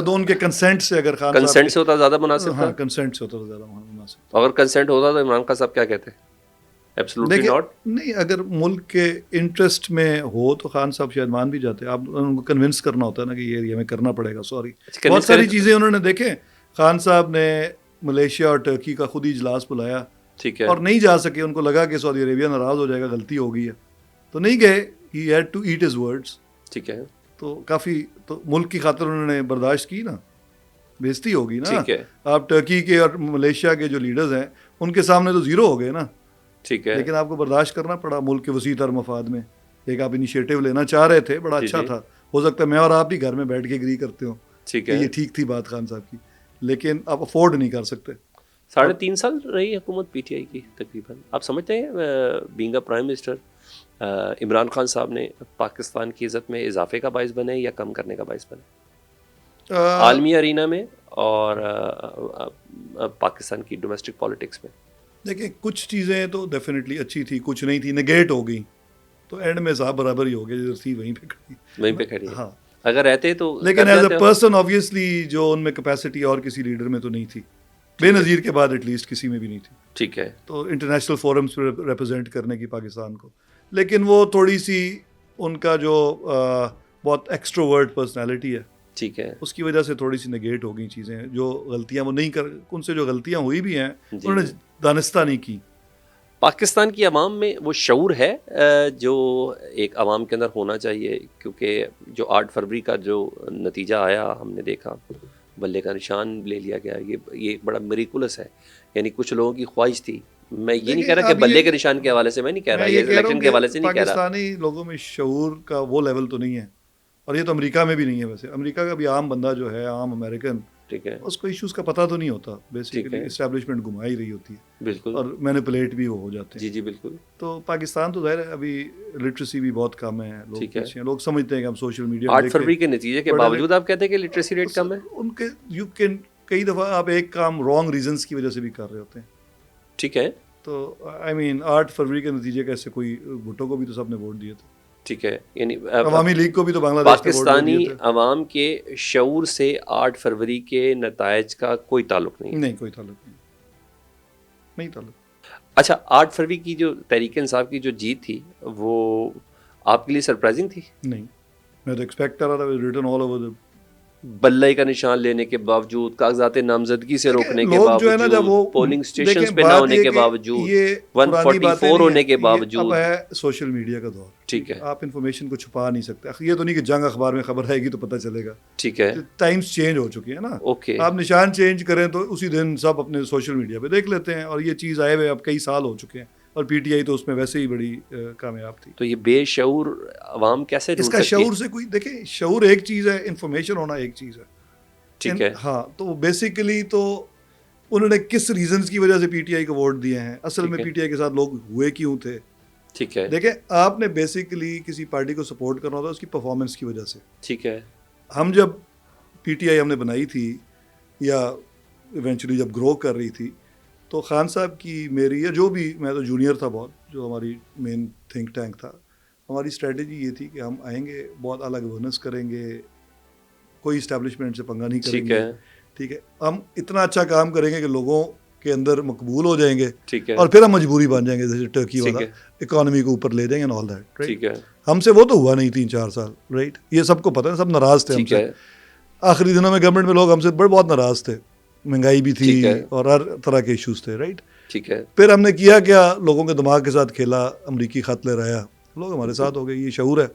تو ان کے کنسنٹ سے, اگر خان کنسنٹ سے ہوتا زیادہ مناسب تھا. ہاں, کنسنٹ سے ہوتا زیادہ مناسب. اگر کنسنٹ ہوتا تو عمران خان صاحب کیا کہتے ہیں؟ Absolutely not. نہیں, اگر ملک کے انٹرسٹ میں ہو تو خان صاحب شاید مان بھی جاتے. آپ ان کو کنونس کرنا ہوتا ہے نا کہ یہ ہمیں کرنا پڑے گا. سوری, بہت ساری چیزیں انہوں نے دیکھیں. خان صاحب نے ملیشیا اور ٹرکی کا خود ہی اجلاس بلایا, ٹھیک ہے, اور نہیں جا سکے. ان کو لگا کہ سعودی عربیہ ناراض ہو جائے گا, غلطی ہو گئی ہے, تو نہیں گئے. He had to eat his words. ٹھیک ہے, تو کافی تو ملک کی خاطر انہوں نے برداشت کی نا. بےزتی ہوگی نا. ٹھیک ہے, آپ ٹرکی کے اور ملیشیا کے جو لیڈرز ہیں ان کے سامنے تو زیرو ہو گئے نا. ٹھیک ہے, لیکن آپ کو برداشت کرنا پڑا ملک کے وسیع تر مفاد میں. ایک آپ انیشیٹو لینا چاہ رہے تھے, بڑا اچھا تھا. ہو سکتا ہے میں اور آپ ہی گھر میں بیٹھ کے اگری کرتے ہوں ٹھیک کہ ہے, یہ ٹھیک تھی بات خان صاحب کی, لیکن آپ افورڈ نہیں کر سکتے. 3.5 سال رہی حکومت PTI کی تقریباً. آپ سمجھتے ہیں being a prime minister Imran Khan صاحب نے پاکستان کی عزت میں اضافے کا باعث بنے یا کم کرنے کا باعث بنے عالمی ارینا میں اور پاکستان کی ڈومیسٹک پالیٹکس میں؟ دیکھیں, کچھ چیزیں تو ڈیفینیٹلی اچھی تھی, کچھ نہیں تھی, نگیٹ ہو گئی, تو اینڈ میں صاحب برابر ہی ہو گیا, جدھر تھی وہیں پہ کھڑی. ہاں, اگر رہتے تو. لیکن ایز اے پرسن آبویسلی جو ان میں کیپیسٹی اور کسی لیڈر میں تو نہیں تھی, بے نظیر کے بعد ایٹ لیسٹ کسی میں بھی نہیں تھی. ٹھیک ہے, تو انٹرنیشنل فورمز پہ ریپرزینٹ کرنے کی پاکستان کو, لیکن وہ تھوڑی سی ان کا جو بہت ایکسٹروورٹ پرسنالٹی ہے, ٹھیک ہے, اس کی وجہ سے تھوڑی سی نگیٹ ہو گئی چیزیں. جو غلطیاں وہ نہیں کر, ان سے جو غلطیاں ہوئی بھی ہیں انہوں نے دانستہ نہیں کی. پاکستان کی عوام میں وہ شعور ہے جو ایک عوام کے اندر ہونا چاہیے, کیونکہ جو 8 فروری کا جو نتیجہ آیا ہم نے دیکھا, بلے کا نشان لے لیا گیا, یہ ایک بڑا میریکولس ہے. یعنی کچھ لوگوں کی خواہش تھی, میں یہ نہیں کہہ رہا کہ بلے کے نشان کے حوالے سے میں نہیں کہہ رہا, یہ الیکشن کے حوالے سے نہیں کہہ رہا. پاکستانی لوگوں میں شعور کا وہ لیول تو نہیں ہے, اور یہ تو امریکہ میں بھی نہیں ہے. ویسے امریکہ کا بھی عام بندہ جو ہے, عام امریکن, ٹھیک ہے, اس کو ایشوز کا پتہ تو نہیں ہوتا. بیسیکلی اسٹیبلشمنٹ گھما ہی رہی ہوتی ہے, بالکل, اور مینیپولیٹ بھی ہو جاتے ہیں. جی بالکل. تو پاکستان تو ظاہر ہے ابھی لٹریسی بھی بہت کم ہے, لوگ سمجھتے ہیں کہ ہم سوشل میڈیا 8 فروری کے نتیجے کے باوجود آپ کہتے ہیں کہ لٹریسی ریٹ کم ہے. ان کے کئی دفعہ آپ ایک کام رانگ ریزنس کی وجہ سے بھی کر رہے ہوتے ہیں. ٹھیک ہے, تو آئی مین 8 فروری کے نتیجے کیسے, کوئی بھٹو کو بھی تو سب نے ووٹ دیے تھے. ٹھیک ہے, یعنی عوامی لیگ کو بھی تو بنگلہ دیش پاکستانی عوام کے شعور سے 8 فروری کے نتائج کا کوئی تعلق نہیں. کوئی تعلق نہیں تعلق. اچھا, 8 فروری کی جو تحریک انصاف کی جو جیت تھی وہ آپ کے لیے سرپرائزنگ تھی؟ نہیں, میں تو ایکسپیکٹ کر رہا تھا, ریٹن آل اوور بلے کا نشان لینے کے باوجود, کاغذات نامزدگی سے روکنے کے باوجود, پولنگ اسٹیشنز پہ نہ ہونے کے باوجود, 144 ہونے کے باوجود. اب ہے سوشل میڈیا کا دور, ٹھیک ہے, آپ انفارمیشن کو چھپا نہیں سکتے. یہ تو نہیں کہ جنگ اخبار میں خبر آئے گی تو پتہ چلے گا, ٹھیک ہے, ٹائمز چینج ہو چکی ہے نا. اوکے, آپ نشان چینج کریں تو اسی دن سب اپنے سوشل میڈیا پہ دیکھ لیتے ہیں, اور یہ چیز آئے ہوئے اب کئی سال ہو چکے ہیں, اور PTI تو اس میں ویسے ہی بڑی کامیاب تھی. تو یہ بے شعور عوام کیسے اس کا شعور سے کوئی, دیکھیں شعور ایک چیز ہے, انفارمیشن ہونا ایک چیز ہے. ٹھیک ہے, ہاں, تو بیسیکلی تو انہوں نے کس ریزنز کی وجہ سے PTI کو ووٹ دیے ہیں, اصل میں PTI کے ساتھ لوگ ہوئے کیوں تھے, ٹھیک ہے. دیکھیں آپ نے بیسیکلی کسی پارٹی کو سپورٹ کرنا ہوتا ہے اس کی پرفارمنس کی وجہ سے. ٹھیک ہے. ہم جب پی ٹی آئی ہم نے بنائی تھی یا ایونچولی جب گرو کر رہی تھی تو خان صاحب کی میری یا جو بھی, میں تو جونیئر تھا بہت, جو ہماری مین تھنک ٹینک تھا, ہماری اسٹریٹجی یہ تھی کہ ہم آئیں گے, بہت اعلیٰ گورننس کریں گے, کوئی اسٹیبلشمنٹ سے پنگا نہیں کریں گے. ٹھیک ہے, ہم اتنا اچھا کام کریں گے کہ لوگوں کے اندر مقبول ہو جائیں گے, اور پھر ہم مجبوری بن جائیں گے جیسے ٹرکی والا, اکانومی کو اوپر لے جائیں گے آل دیٹ, رائٹ. ہم سے وہ تو ہوا نہیں 3-4 سال, رائٹ. یہ سب کو پتہ ہے, سب ناراض تھے ہم سے. آخری دنوں میں گورنمنٹ میں لوگ ہم سے بہت ناراض تھے, مہنگائی بھی تھی اور ہر طرح کے ایشوز تھے, رائٹ. ٹھیک ہے. پھر ہم نے کیا کیا, لوگوں کے دماغ کے ساتھ کھیلا, امریکی خط لے رہا, لوگ ہمارے ساتھ ہو گئے. یہ شعور ہے,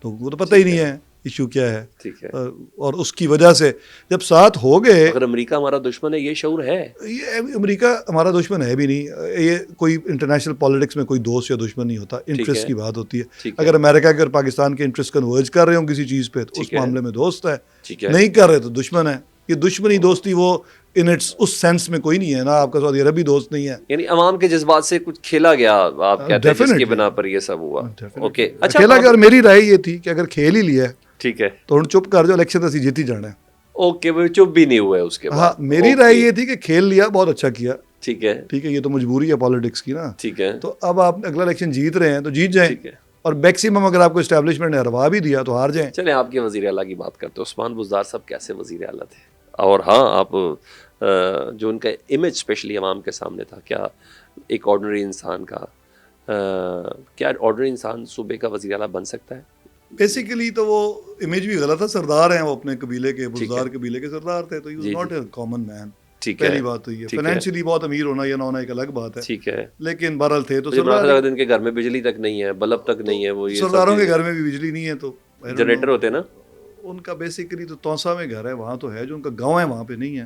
لوگوں کو تو پتہ ہی نہیں ہے ایشو کیا ہے. ٹھیک ہے. اور اس کی وجہ سے جب ساتھ ہو گئے, اگر امریکہ ہمارا دشمن ہے, یہ شعور ہے. یہ امریکہ ہمارا دشمن ہے بھی نہیں. یہ کوئی انٹرنیشنل پالیٹکس میں کوئی دوست یا دشمن نہیں ہوتا, انٹرسٹ کی بات ہوتی ہے. اگر امریکہ کے اور پاکستان کے انٹرسٹ کنورج کر رہے ہوں کسی چیز پہ تو اس معاملے میں دوست ہے, نہیں کر رہے تو دشمن ہے. یہ دشمنی دوستی وہ اس سینس میں کوئی نہیں ہے نا. آپ کا سعودی عرب بھی دوست نہیں ہے. یعنی عوام کے جذبات سے کچھ کھیلا گیا, آپ کہتے ہیں جس کی بنا پر یہ سب ہوا. اوکے, اچھا کھیلا گیا. اور میری رائے یہ تھی کہ اگر کھیل ہی لیا ہے ٹھیک ہے تو ہم چپ کر جاؤ, الیکشن اسی جیت ہی جانا ہے. اوکے, وہ چپ بھی نہیں ہوا ہے اس کے بعد. ہاں, میری رائے یہ تھی کہ کھیل لیا, بہت اچھا کیا. ٹھیک ہے. ٹھیک ہے, یہ تو مجبوری ہے پالیٹکس کی نا. ٹھیک ہے. تو اب آپ اگلا الیکشن جیت رہے ہیں تو جیت جائیں, اور میکسیمم اگر آپ کو اسٹیبلشمنٹ نے ہروا بھی دیا تو ہار جائیں. چلیں آپ کے وزیر اعلیٰ کی بات کرتے ہیں. عثمان بزدار صاحب کیسے وزیر اعلیٰ تھے؟ اور ہاں, آپ جو ان کا امیج اسپیشلی عوام کے سامنے تھا, کیا ایک آرڈنری انسان کا, کیا آرڈنری انسان صوبے کا وزیر اعلیٰ بن سکتا ہے؟ بیسیکلی تو وہ امیج بھی غلط ہے. سردار ہیں وہ, اپنے قبیلے کے, بزدار قبیلے کے سردار تھے, تو he was not a common man. پہلی بات تو یہ, فائنینشلی بہت امیر ہونا یا نہ ہونا ایک الگ بات ہے. ٹھیک ہے. لیکن بہرحال تھے تو سردار, ان کے گھر میں بجلی تک نہیں ہے, بلب تک نہیں ہے. وہ سرداروں کے گھر میں بھی بجلی نہیں ہے تو جنریٹر ہوتے نا. ان کا بیسیکلی تو توسا میں گھر ہے, وہاں تو ہے, جو ان کا گاؤں ہے وہاں پہ نہیں ہے.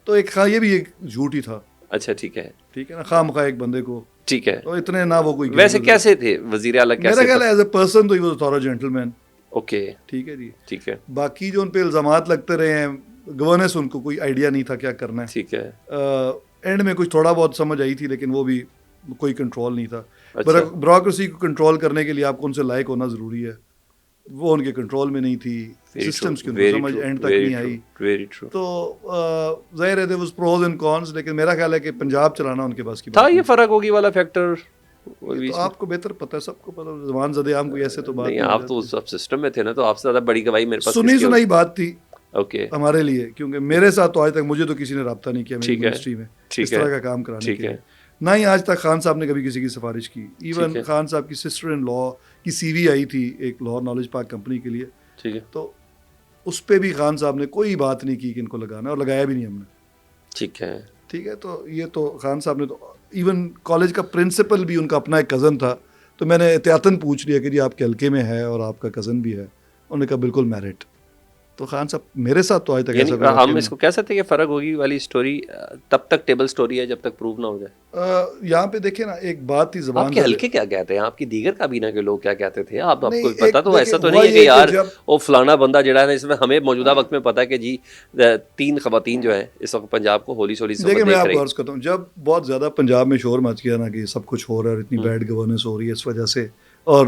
تو ایک یہ بھی ایک جھوٹ ہی تھا. اچھا ٹھیک ہے. ٹھیک ہے نا, خواہ مخواہ ایک بندے کو. ٹھیک ہے. تو اتنے نہ وہ کوئی. ویسے کیسے تھے وزیر اعلیٰ؟ میرا خیال ہے ایز اے پرسن تو ہی واز تھورا جینٹلمین. اوکے ٹھیک ہے جی. ٹھیک ہے. باقی جو ان پہ الزامات لگتے رہے ہیں, گورننس ان کو کوئی آئیڈیا نہیں تھا کیا کرنا ہے. ٹھیک ہے. اینڈ میں کچھ تھوڑا بہت سمجھ آئی تھی, لیکن وہ بھی کوئی کنٹرول نہیں تھا. بیوروکریسی کو کنٹرول کرنے کے لیے آپ کو ان سے لائق ہونا ضروری ہے, وہ ان کے کنٹرول میں نہیں تھی. سسٹمز کی ان کو سمجھ اینڈ تک نہیں آئی. تو ظاہر ہے واز پروز اینڈ کونس, لیکن میرا خیال ہے کہ پنجاب چلانا ان کے پاس کی تھا. یہ فرق ہوگی والا فیکٹر تو آپ کو بہتر پتہ ہے, سب کو پتہ, زبان زدے عام کو ایسے تو بات نہیں. آپ تو سب سسٹم میں تھے نا, تو آپ سے زیادہ بڑی گواہی میرے پاس سنی بات تھی اوکے ہمارے لیے, کیونکہ میرے ساتھ تو آج تک مجھے تو کسی نے رابطہ نہیں کیا میری منسٹری میں اس طرح کا کام کرانے کے لیے. نہ ہی آج تک خان صاحب نے کبھی کسی کی سفارش کی. ایون خان صاحب کی سسٹر ان لا کی سی وی آئی تھی ایک لاہور نالج پارک کمپنی کے لیے. ٹھیک ہے. تو اس پہ بھی خان صاحب نے کوئی بات نہیں کی کہ ان کو لگانا, اور لگایا بھی نہیں ہم نے. ٹھیک ہے. ٹھیک ہے. تو یہ تو خان صاحب نے تو ایون کالج کا پرنسپل بھی ان کا اپنا ایک کزن تھا, تو میں نے احتیاطاً پوچھ لیا کہ جی آپ کے حلقے میں ہے اور آپ کا کزن بھی ہے. انہوں نے کہا بالکل میرٹ. تو خان صاحب میرے ساتھ تو آج تک ایسا ہم اس کو کہہ سکتے ہیں کہ فرق ہوگی والی اسٹوری تب تک ٹیبل اسٹوری ہے جب تک پروو نہ ہو جائے. یہاں پہ دیکھیں نا, ایک بات تھی زبان. آپ کے حلقے کیا کہتے ہیں, آپ کی دیگر کابینہ کے لوگ کیا کہتے تھے, آپ کو پتا تو ایسا تو نہیں ہے کہ یار وہ فلانا بندہ جڑا ہے, اس میں ہمیں موجودہ وقت میں پتا ہے کہ جی 3 خواتین جو ہیں اس وقت پنجاب کو ہولی سولی. دیکھیں میں آپ کو عرض کرتا ہوں, جب بہت زیادہ پنجاب میں شور مچ گیا نا کہ سب کچھ ہو رہا ہے, اتنی بیڈ گورننس ہو رہی ہے اس وجہ سے, اور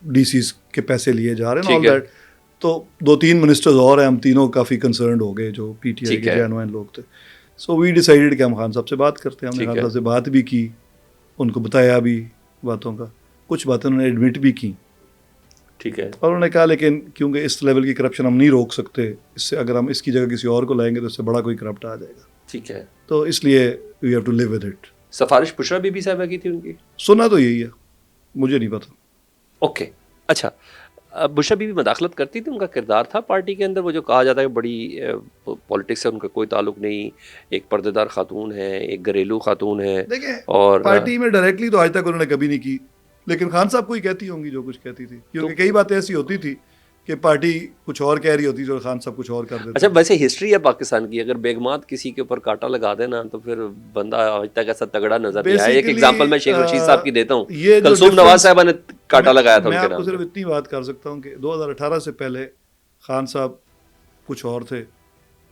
ڈی سیز کے پیسے لیے جا رہے ہیں, تو 2-3 منسٹرز اور ہیں, ہم تینوں کافی کنسرنڈ ہو گئے جو پی ٹی آئی کے جینوائن لوگ تھے. سو وی ڈیسائیڈڈ کہ ہم خان صاحب سے بات کرتے ہیں. ہم نے خان صاحب سے بات بھی کی, ان کو بتایا بھی باتوں کا, کچھ باتیں انہوں نے ایڈمٹ بھی کی. ٹھیک ہے. اور انہوں نے کہا لیکن کیونکہ اس لیول کی کرپشن ہم نہیں روک سکتے, اس سے اگر ہم اس کی جگہ کسی اور کو لائیں گے تو اس سے بڑا کوئی کرپٹ آ جائے گا. ٹھیک ہے. تو اس لیے we have to live with it. سفارش بشرا بی بی صاحبہ کی تھی ان کی, سنا تو یہی ہے, مجھے نہیں پتا. اوکے. اچھا, بشرا بی بی مداخلت کرتی تھی, ان کا کردار تھا پارٹی کے اندر, وہ جو کہا جاتا ہے کہ بڑی پالیٹکس سے ان کا کوئی تعلق نہیں, ایک پردے دار خاتون ہے, ایک گھریلو خاتون ہے. دیکھیں اور پارٹی میں ڈائریکٹلی تو آج تک انہوں نے کبھی نہیں کی, لیکن خان صاحب کو ہی کہتی ہوں گی جو کچھ کہتی تھی, کیونکہ کئی باتیں ایسی ہوتی تھی کہ پارٹی کچھ اور کہہ رہی ہوتی تھی اور خان صاحب کچھ اور کر دیتے. اچھا ویسے ہسٹری ہے پاکستان کی, اگر بیگمات کسی کے اوپر کانٹا لگا دینا تو پھر بندہ آج تک ایسا تگڑا نظر نہیں آیا. ایک ایگزامپل میں شیخ رشید صاحب کی دیتا ہوں, کلثوم نواز صاحبہ نے کانٹا لگایا تھا ان کے نام. میں آپ کو صرف اتنی بات کر سکتا ہوں کہ 2018 سے پہلے خان صاحب کچھ اور تھے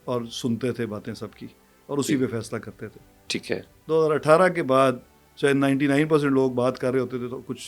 اور سنتے تھے باتیں سب کی اور اسی پہ فیصلہ کرتے تھے. ٹھیک ہے. 2018 کے بعد چاہے 99% لوگ بات کر رہے ہوتے تھے تو کچھ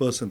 person.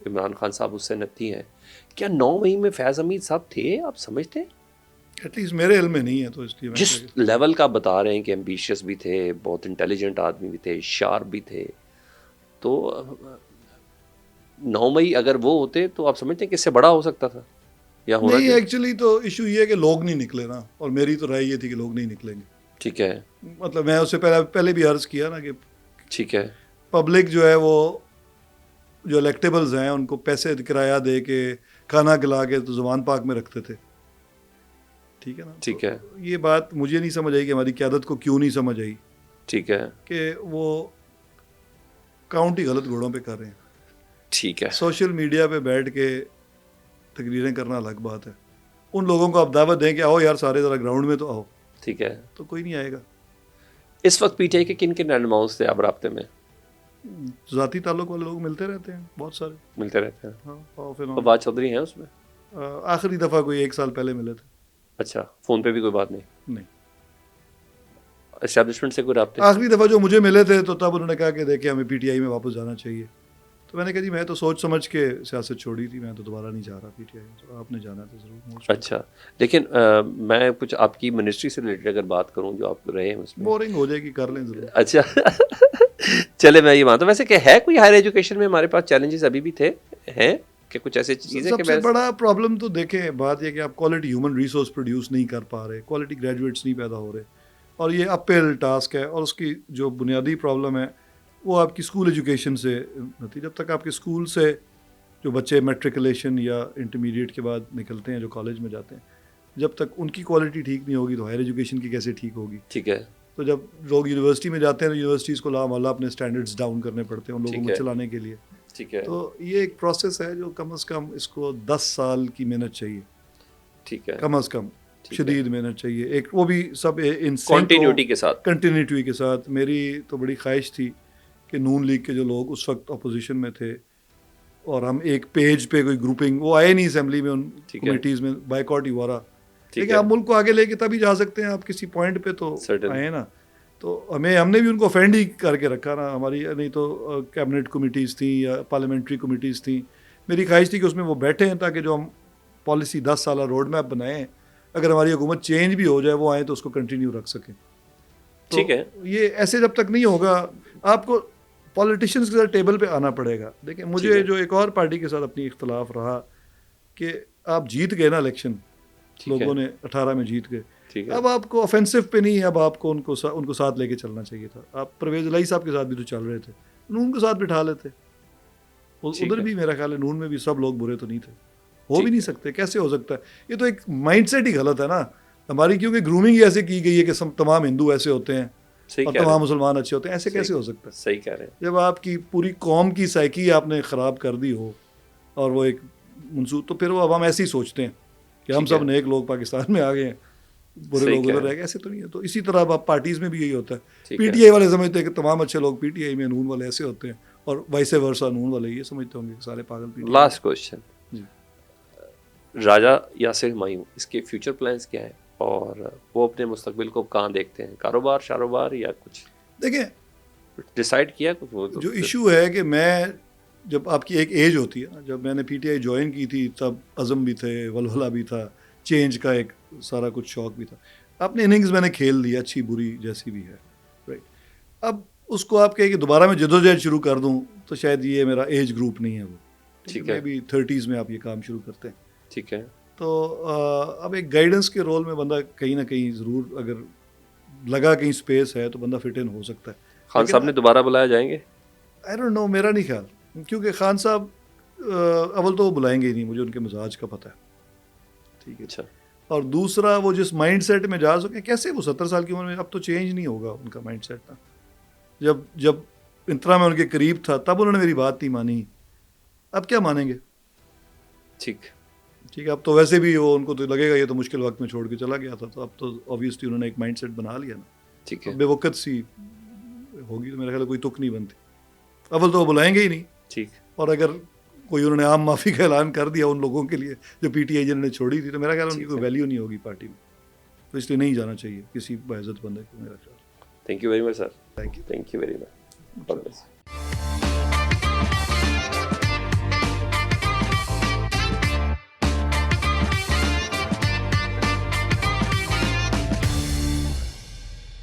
عمران خان صاحب اس سے نتی ہیں. کیا 9 مئی میں فیض حمید صاحب تھے آپ سمجھتے ہیں؟ ایٹ لیسٹ میرے علم میں نہیں ہے تو اس لیے جس لیول کا بتا رہے ہیں کہ ایمبیشیس بھی تھے, بہت انٹیلیجنٹ آدمی بھی تھے, شارپ بھی تھے, تو 9 مئی اگر وہ ہوتے تو آپ سمجھتے ہیں کہ اس سے بڑا ہو سکتا تھا یا ہونا نہیں. چاہیے؟ ایکچولی تو ایشو یہ ہے کہ لوگ نہیں نکلے نا, اور میری تو رائے یہ تھی کہ لوگ نہیں نکلیں گے. ٹھیک ہے, مطلب میں اس سے پہلے بھی عرض کیا نا کہ ٹھیک ہے, پبلک جو ہے وہ جو الیکٹیبلز ہیں ان کو پیسے کرایہ دے کے کھانا کھلا کے تو زبان پاک میں رکھتے تھے. ٹھیک ہے نا, ٹھیک ہے, یہ بات مجھے نہیں سمجھ آئی کہ ہماری قیادت کو کیوں نہیں سمجھ آئی. ٹھیک ہے, کہ وہ کاؤنٹ ہی غلط گھوڑوں پہ کر رہے ہیں. ٹھیک ہے, سوشل میڈیا پہ بیٹھ کے تقریریں کرنا الگ بات ہے. ان لوگوں کو آپ دعوت دیں کہ آؤ یار سارے ذرا گراؤنڈ میں تو آؤ, ٹھیک ہے. تو کوئی نہیں آئے گا. اس وقت پی ٹی آئی کے کن کن رہنماؤں سے آپ رابطے میں؟ ذاتی تعلق والے لوگ ملتے رہتے ہیں, بہت سارے ملتے رہتے ہیں. ہاں, فواد چودھری ہیں اس میں؟ آخری دفعہ کوئی 1 سال پہلے ملے تھے. اچھا, فون پہ بھی کوئی بات نہیں؟ نہیں. اسٹیبلشمنٹ سے کوئی رابطے؟ آخری دفعہ جو مجھے ملے تھے تو تب انہوں نے کہا کہ دیکھیں ہمیں پی ٹی آئی میں واپس جانا چاہیے. تو میں نے کہا جی میں تو سوچ سمجھ کے سیاست چھوڑی تھی, میں تو دوبارہ نہیں جا رہا پی ٹی آئی, تو آپ نے جانا تو ضرور. اچھا, لیکن میں کچھ آپ کی منسٹری سے ریلیٹڈ اگر بات کروں جو آپ رہے ہیں اس میں, بورنگ ہو جائے گی, کر لیں ضرور. اچھا چلے میں یہ مانتا ہوں. ویسے کہ ہے کوئی ہائر ایجوکیشن میں ہمارے پاس چیلنجز ابھی بھی تھے ہیں کہ کچھ ایسے چیزیں؟ سب سے بڑا پرابلم تو دیکھیں بات یہ کہ آپ کوالٹی ہیومن ریسورس پروڈیوس نہیں کر پا رہے, کوالٹی گریجویٹس نہیں پیدا ہو رہے, اور یہ اپ ہل ٹاسک ہے. اور اس کی جو بنیادی پرابلم ہے وہ آپ کی اسکول ایجوکیشن سے ہوتی. جب تک آپ کے اسکول سے جو بچے میٹریکولیشن یا انٹرمیڈیٹ کے بعد نکلتے ہیں جو کالج میں جاتے ہیں, جب تک ان کی کوالٹی ٹھیک نہیں ہوگی تو ہائر ایجوکیشن کی کیسے ٹھیک ہوگی؟ ٹھیک ہے. تو جب لوگ یونیورسٹی میں جاتے ہیں تو یونیورسٹیز کو لامحالہ اپنے اسٹینڈرڈس ڈاؤن کرنے پڑتے ہیں ان لوگوں کو چلانے کے لیے. ٹھیک ہے. تو یہ ایک پروسیس ہے جو کم از کم اس کو 10 سال کی محنت چاہیے. ٹھیک ہے, کم از کم شدید محنت چاہیے, ایک وہ بھی سب کنٹینیوٹی کے ساتھ. کنٹینیوٹی کے ساتھ. میری تو بڑی خواہش تھی کہ نون لیگ کے جو لوگ اس وقت اپوزیشن میں تھے اور ہم ایک پیج پہ کوئی گروپنگ, وہ آئے نہیں اسمبلی میں, ان کمیٹیز میں بائیکاٹ ہی ہوا رہا. لیکن آپ ملک کو آگے لے کے تبھی جا سکتے ہیں, آپ کسی پوائنٹ پہ تو آئے نا. تو ہم نے بھی ان کو افینڈ ہی کر کے رکھا نا. ہماری نہیں تو کیبنٹ کمیٹیز تھیں یا پارلیمنٹری کمیٹیز تھیں. میری خواہش تھی کہ اس میں وہ بیٹھے ہیں تاکہ جو ہم پالیسی 10 سالہ روڈ میپ بنائیں, اگر ہماری حکومت چینج بھی ہو جائے وہ آئیں تو اس کو کنٹینیو رکھ سکیں. ٹھیک ہے. یہ ایسے جب تک نہیں ہوگا آپ کو پالیٹیشینس کے ساتھ ٹیبل پہ آنا پڑے گا. دیکھیں مجھے جو ایک اور پارٹی کے ساتھ اپنی اختلاف رہا کہ آپ جیت گئے نا الیکشن, لوگوں نے 18 میں جیت گئے, اب آپ کو آفینسو پہ نہیں, اب آپ کو ان کو ساتھ لے کے چلنا چاہیے تھا. آپ پرویز الہی صاحب کے ساتھ بھی تو چل رہے تھے, نون کے ساتھ بٹھا لیتے. ادھر بھی میرا خیال ہے نون میں بھی سب لوگ برے تو نہیں تھے, ہو بھی نہیں سکتے. کیسے ہو سکتا ہے؟ یہ تو ایک مائنڈ سیٹ ہی غلط ہے نا ہماری, کیونکہ گرومنگ ہی ایسے کی گئی ہے کہ تمام ہندو ایسے ہوتے ہیں اور تمام مسلمان اچھے ہوتے ہیں. ایسے کیسے ہو سکتا ہے؟ صحیح کہہ رہے ہیں. جب آپ کی پوری قوم کی سائیکی آپ نے خراب کر دی ہو اور وہ ایک منصوب, تو پھر وہ اب ہم ایسے ہی سوچتے ہیں کہ ہم سب نیک لوگ پاکستان میں آ گئے ہیں, برے لوگ ادھر رہ گئے. ایسے تو نہیں ہے. تو اسی طرح اب پارٹیز میں بھی یہی ہوتا ہے. پی ٹی آئی والے سمجھتے ہیں کہ تمام اچھے لوگ پی ٹی آئی میں, نون والے ایسے ہوتے ہیں, اور وائس ورسا نون والے یہ سمجھتے ہوں گے کہ سارے پاگل P T I. Last question, Raja Yasir Humayun اس کے فیوچر پلانز کیا ہیں اور وہ اپنے مستقبل کو کہاں دیکھتے ہیں؟ کاروبار, شاروبار یا کچھ دیکھیں ڈیسائیڈ کیا کچھ؟ وہ جو ایشو ہے کہ میں جب آپ کی ایک ایج ہوتی ہے نا, جب میں نے پی ٹی آئی جوائن کی تھی تب عزم بھی تھے, ولولہ بھی تھا, چینج کا ایک سارا کچھ شوق بھی تھا. اپنی اننگز میں نے کھیل دی, اچھی بری جیسی بھی ہے, رائٹ. اب اس کو آپ کہیں کہ دوبارہ میں جدوجہد شروع کر دوں تو شاید یہ میرا ایج گروپ نہیں ہے. وہ ٹھیک ہے, بھی 30s میں آپ یہ کام شروع کرتے ہیں. ٹھیک ہے. تو اب ایک گائیڈنس کے رول میں بندہ کہیں نہ کہیں ضرور, اگر لگا کہیں اسپیس ہے تو بندہ فٹ ان ہو سکتا ہے. خان صاحب نے دوبارہ بلایا جائیں گے؟ آئی ڈونٹ نو, میرا نہیں خیال, کیونکہ خان صاحب اول تو وہ بلائیں گے ہی نہیں, مجھے ان کے مزاج کا پتہ ہے. ٹھیک ہے. اچھا. اور دوسرا وہ جس مائنڈ سیٹ میں جا سکیں, کیسے وہ 70 سال کی عمر میں, اب تو چینج نہیں ہوگا ان کا مائنڈ سیٹ. جب انترا میں ان کے قریب تھا تب انہوں نے میری بات نہیں مانی, اب کیا مانیں گے؟ ٹھیک ہے. اب تو ویسے بھی وہ ان کو تو لگے گا یہ تو مشکل وقت میں چھوڑ کے چلا گیا تھا, تو اب تو آبویسلی انہوں نے ایک مائنڈ سیٹ بنا لیا نا. ٹھیک ہے. بے وقت سی ہوگی تو میرا خیال کوئی تک نہیں بنتی. اول تو وہ بلائیں گے ہی نہیں. ٹھیک. اور اگر کوئی انہوں نے عام معافی کا اعلان کر دیا ان لوگوں کے لیے جو پی ٹی آئی جنہوں نے چھوڑی تھی, تو میرا خیال ان کی کوئی ویلیو نہیں ہوگی پارٹی میں, تو اس لیے نہیں جانا چاہیے کسی باعزت بندے کو, میرا خیال. Thank you very much sir. Thank you. Thank you very much.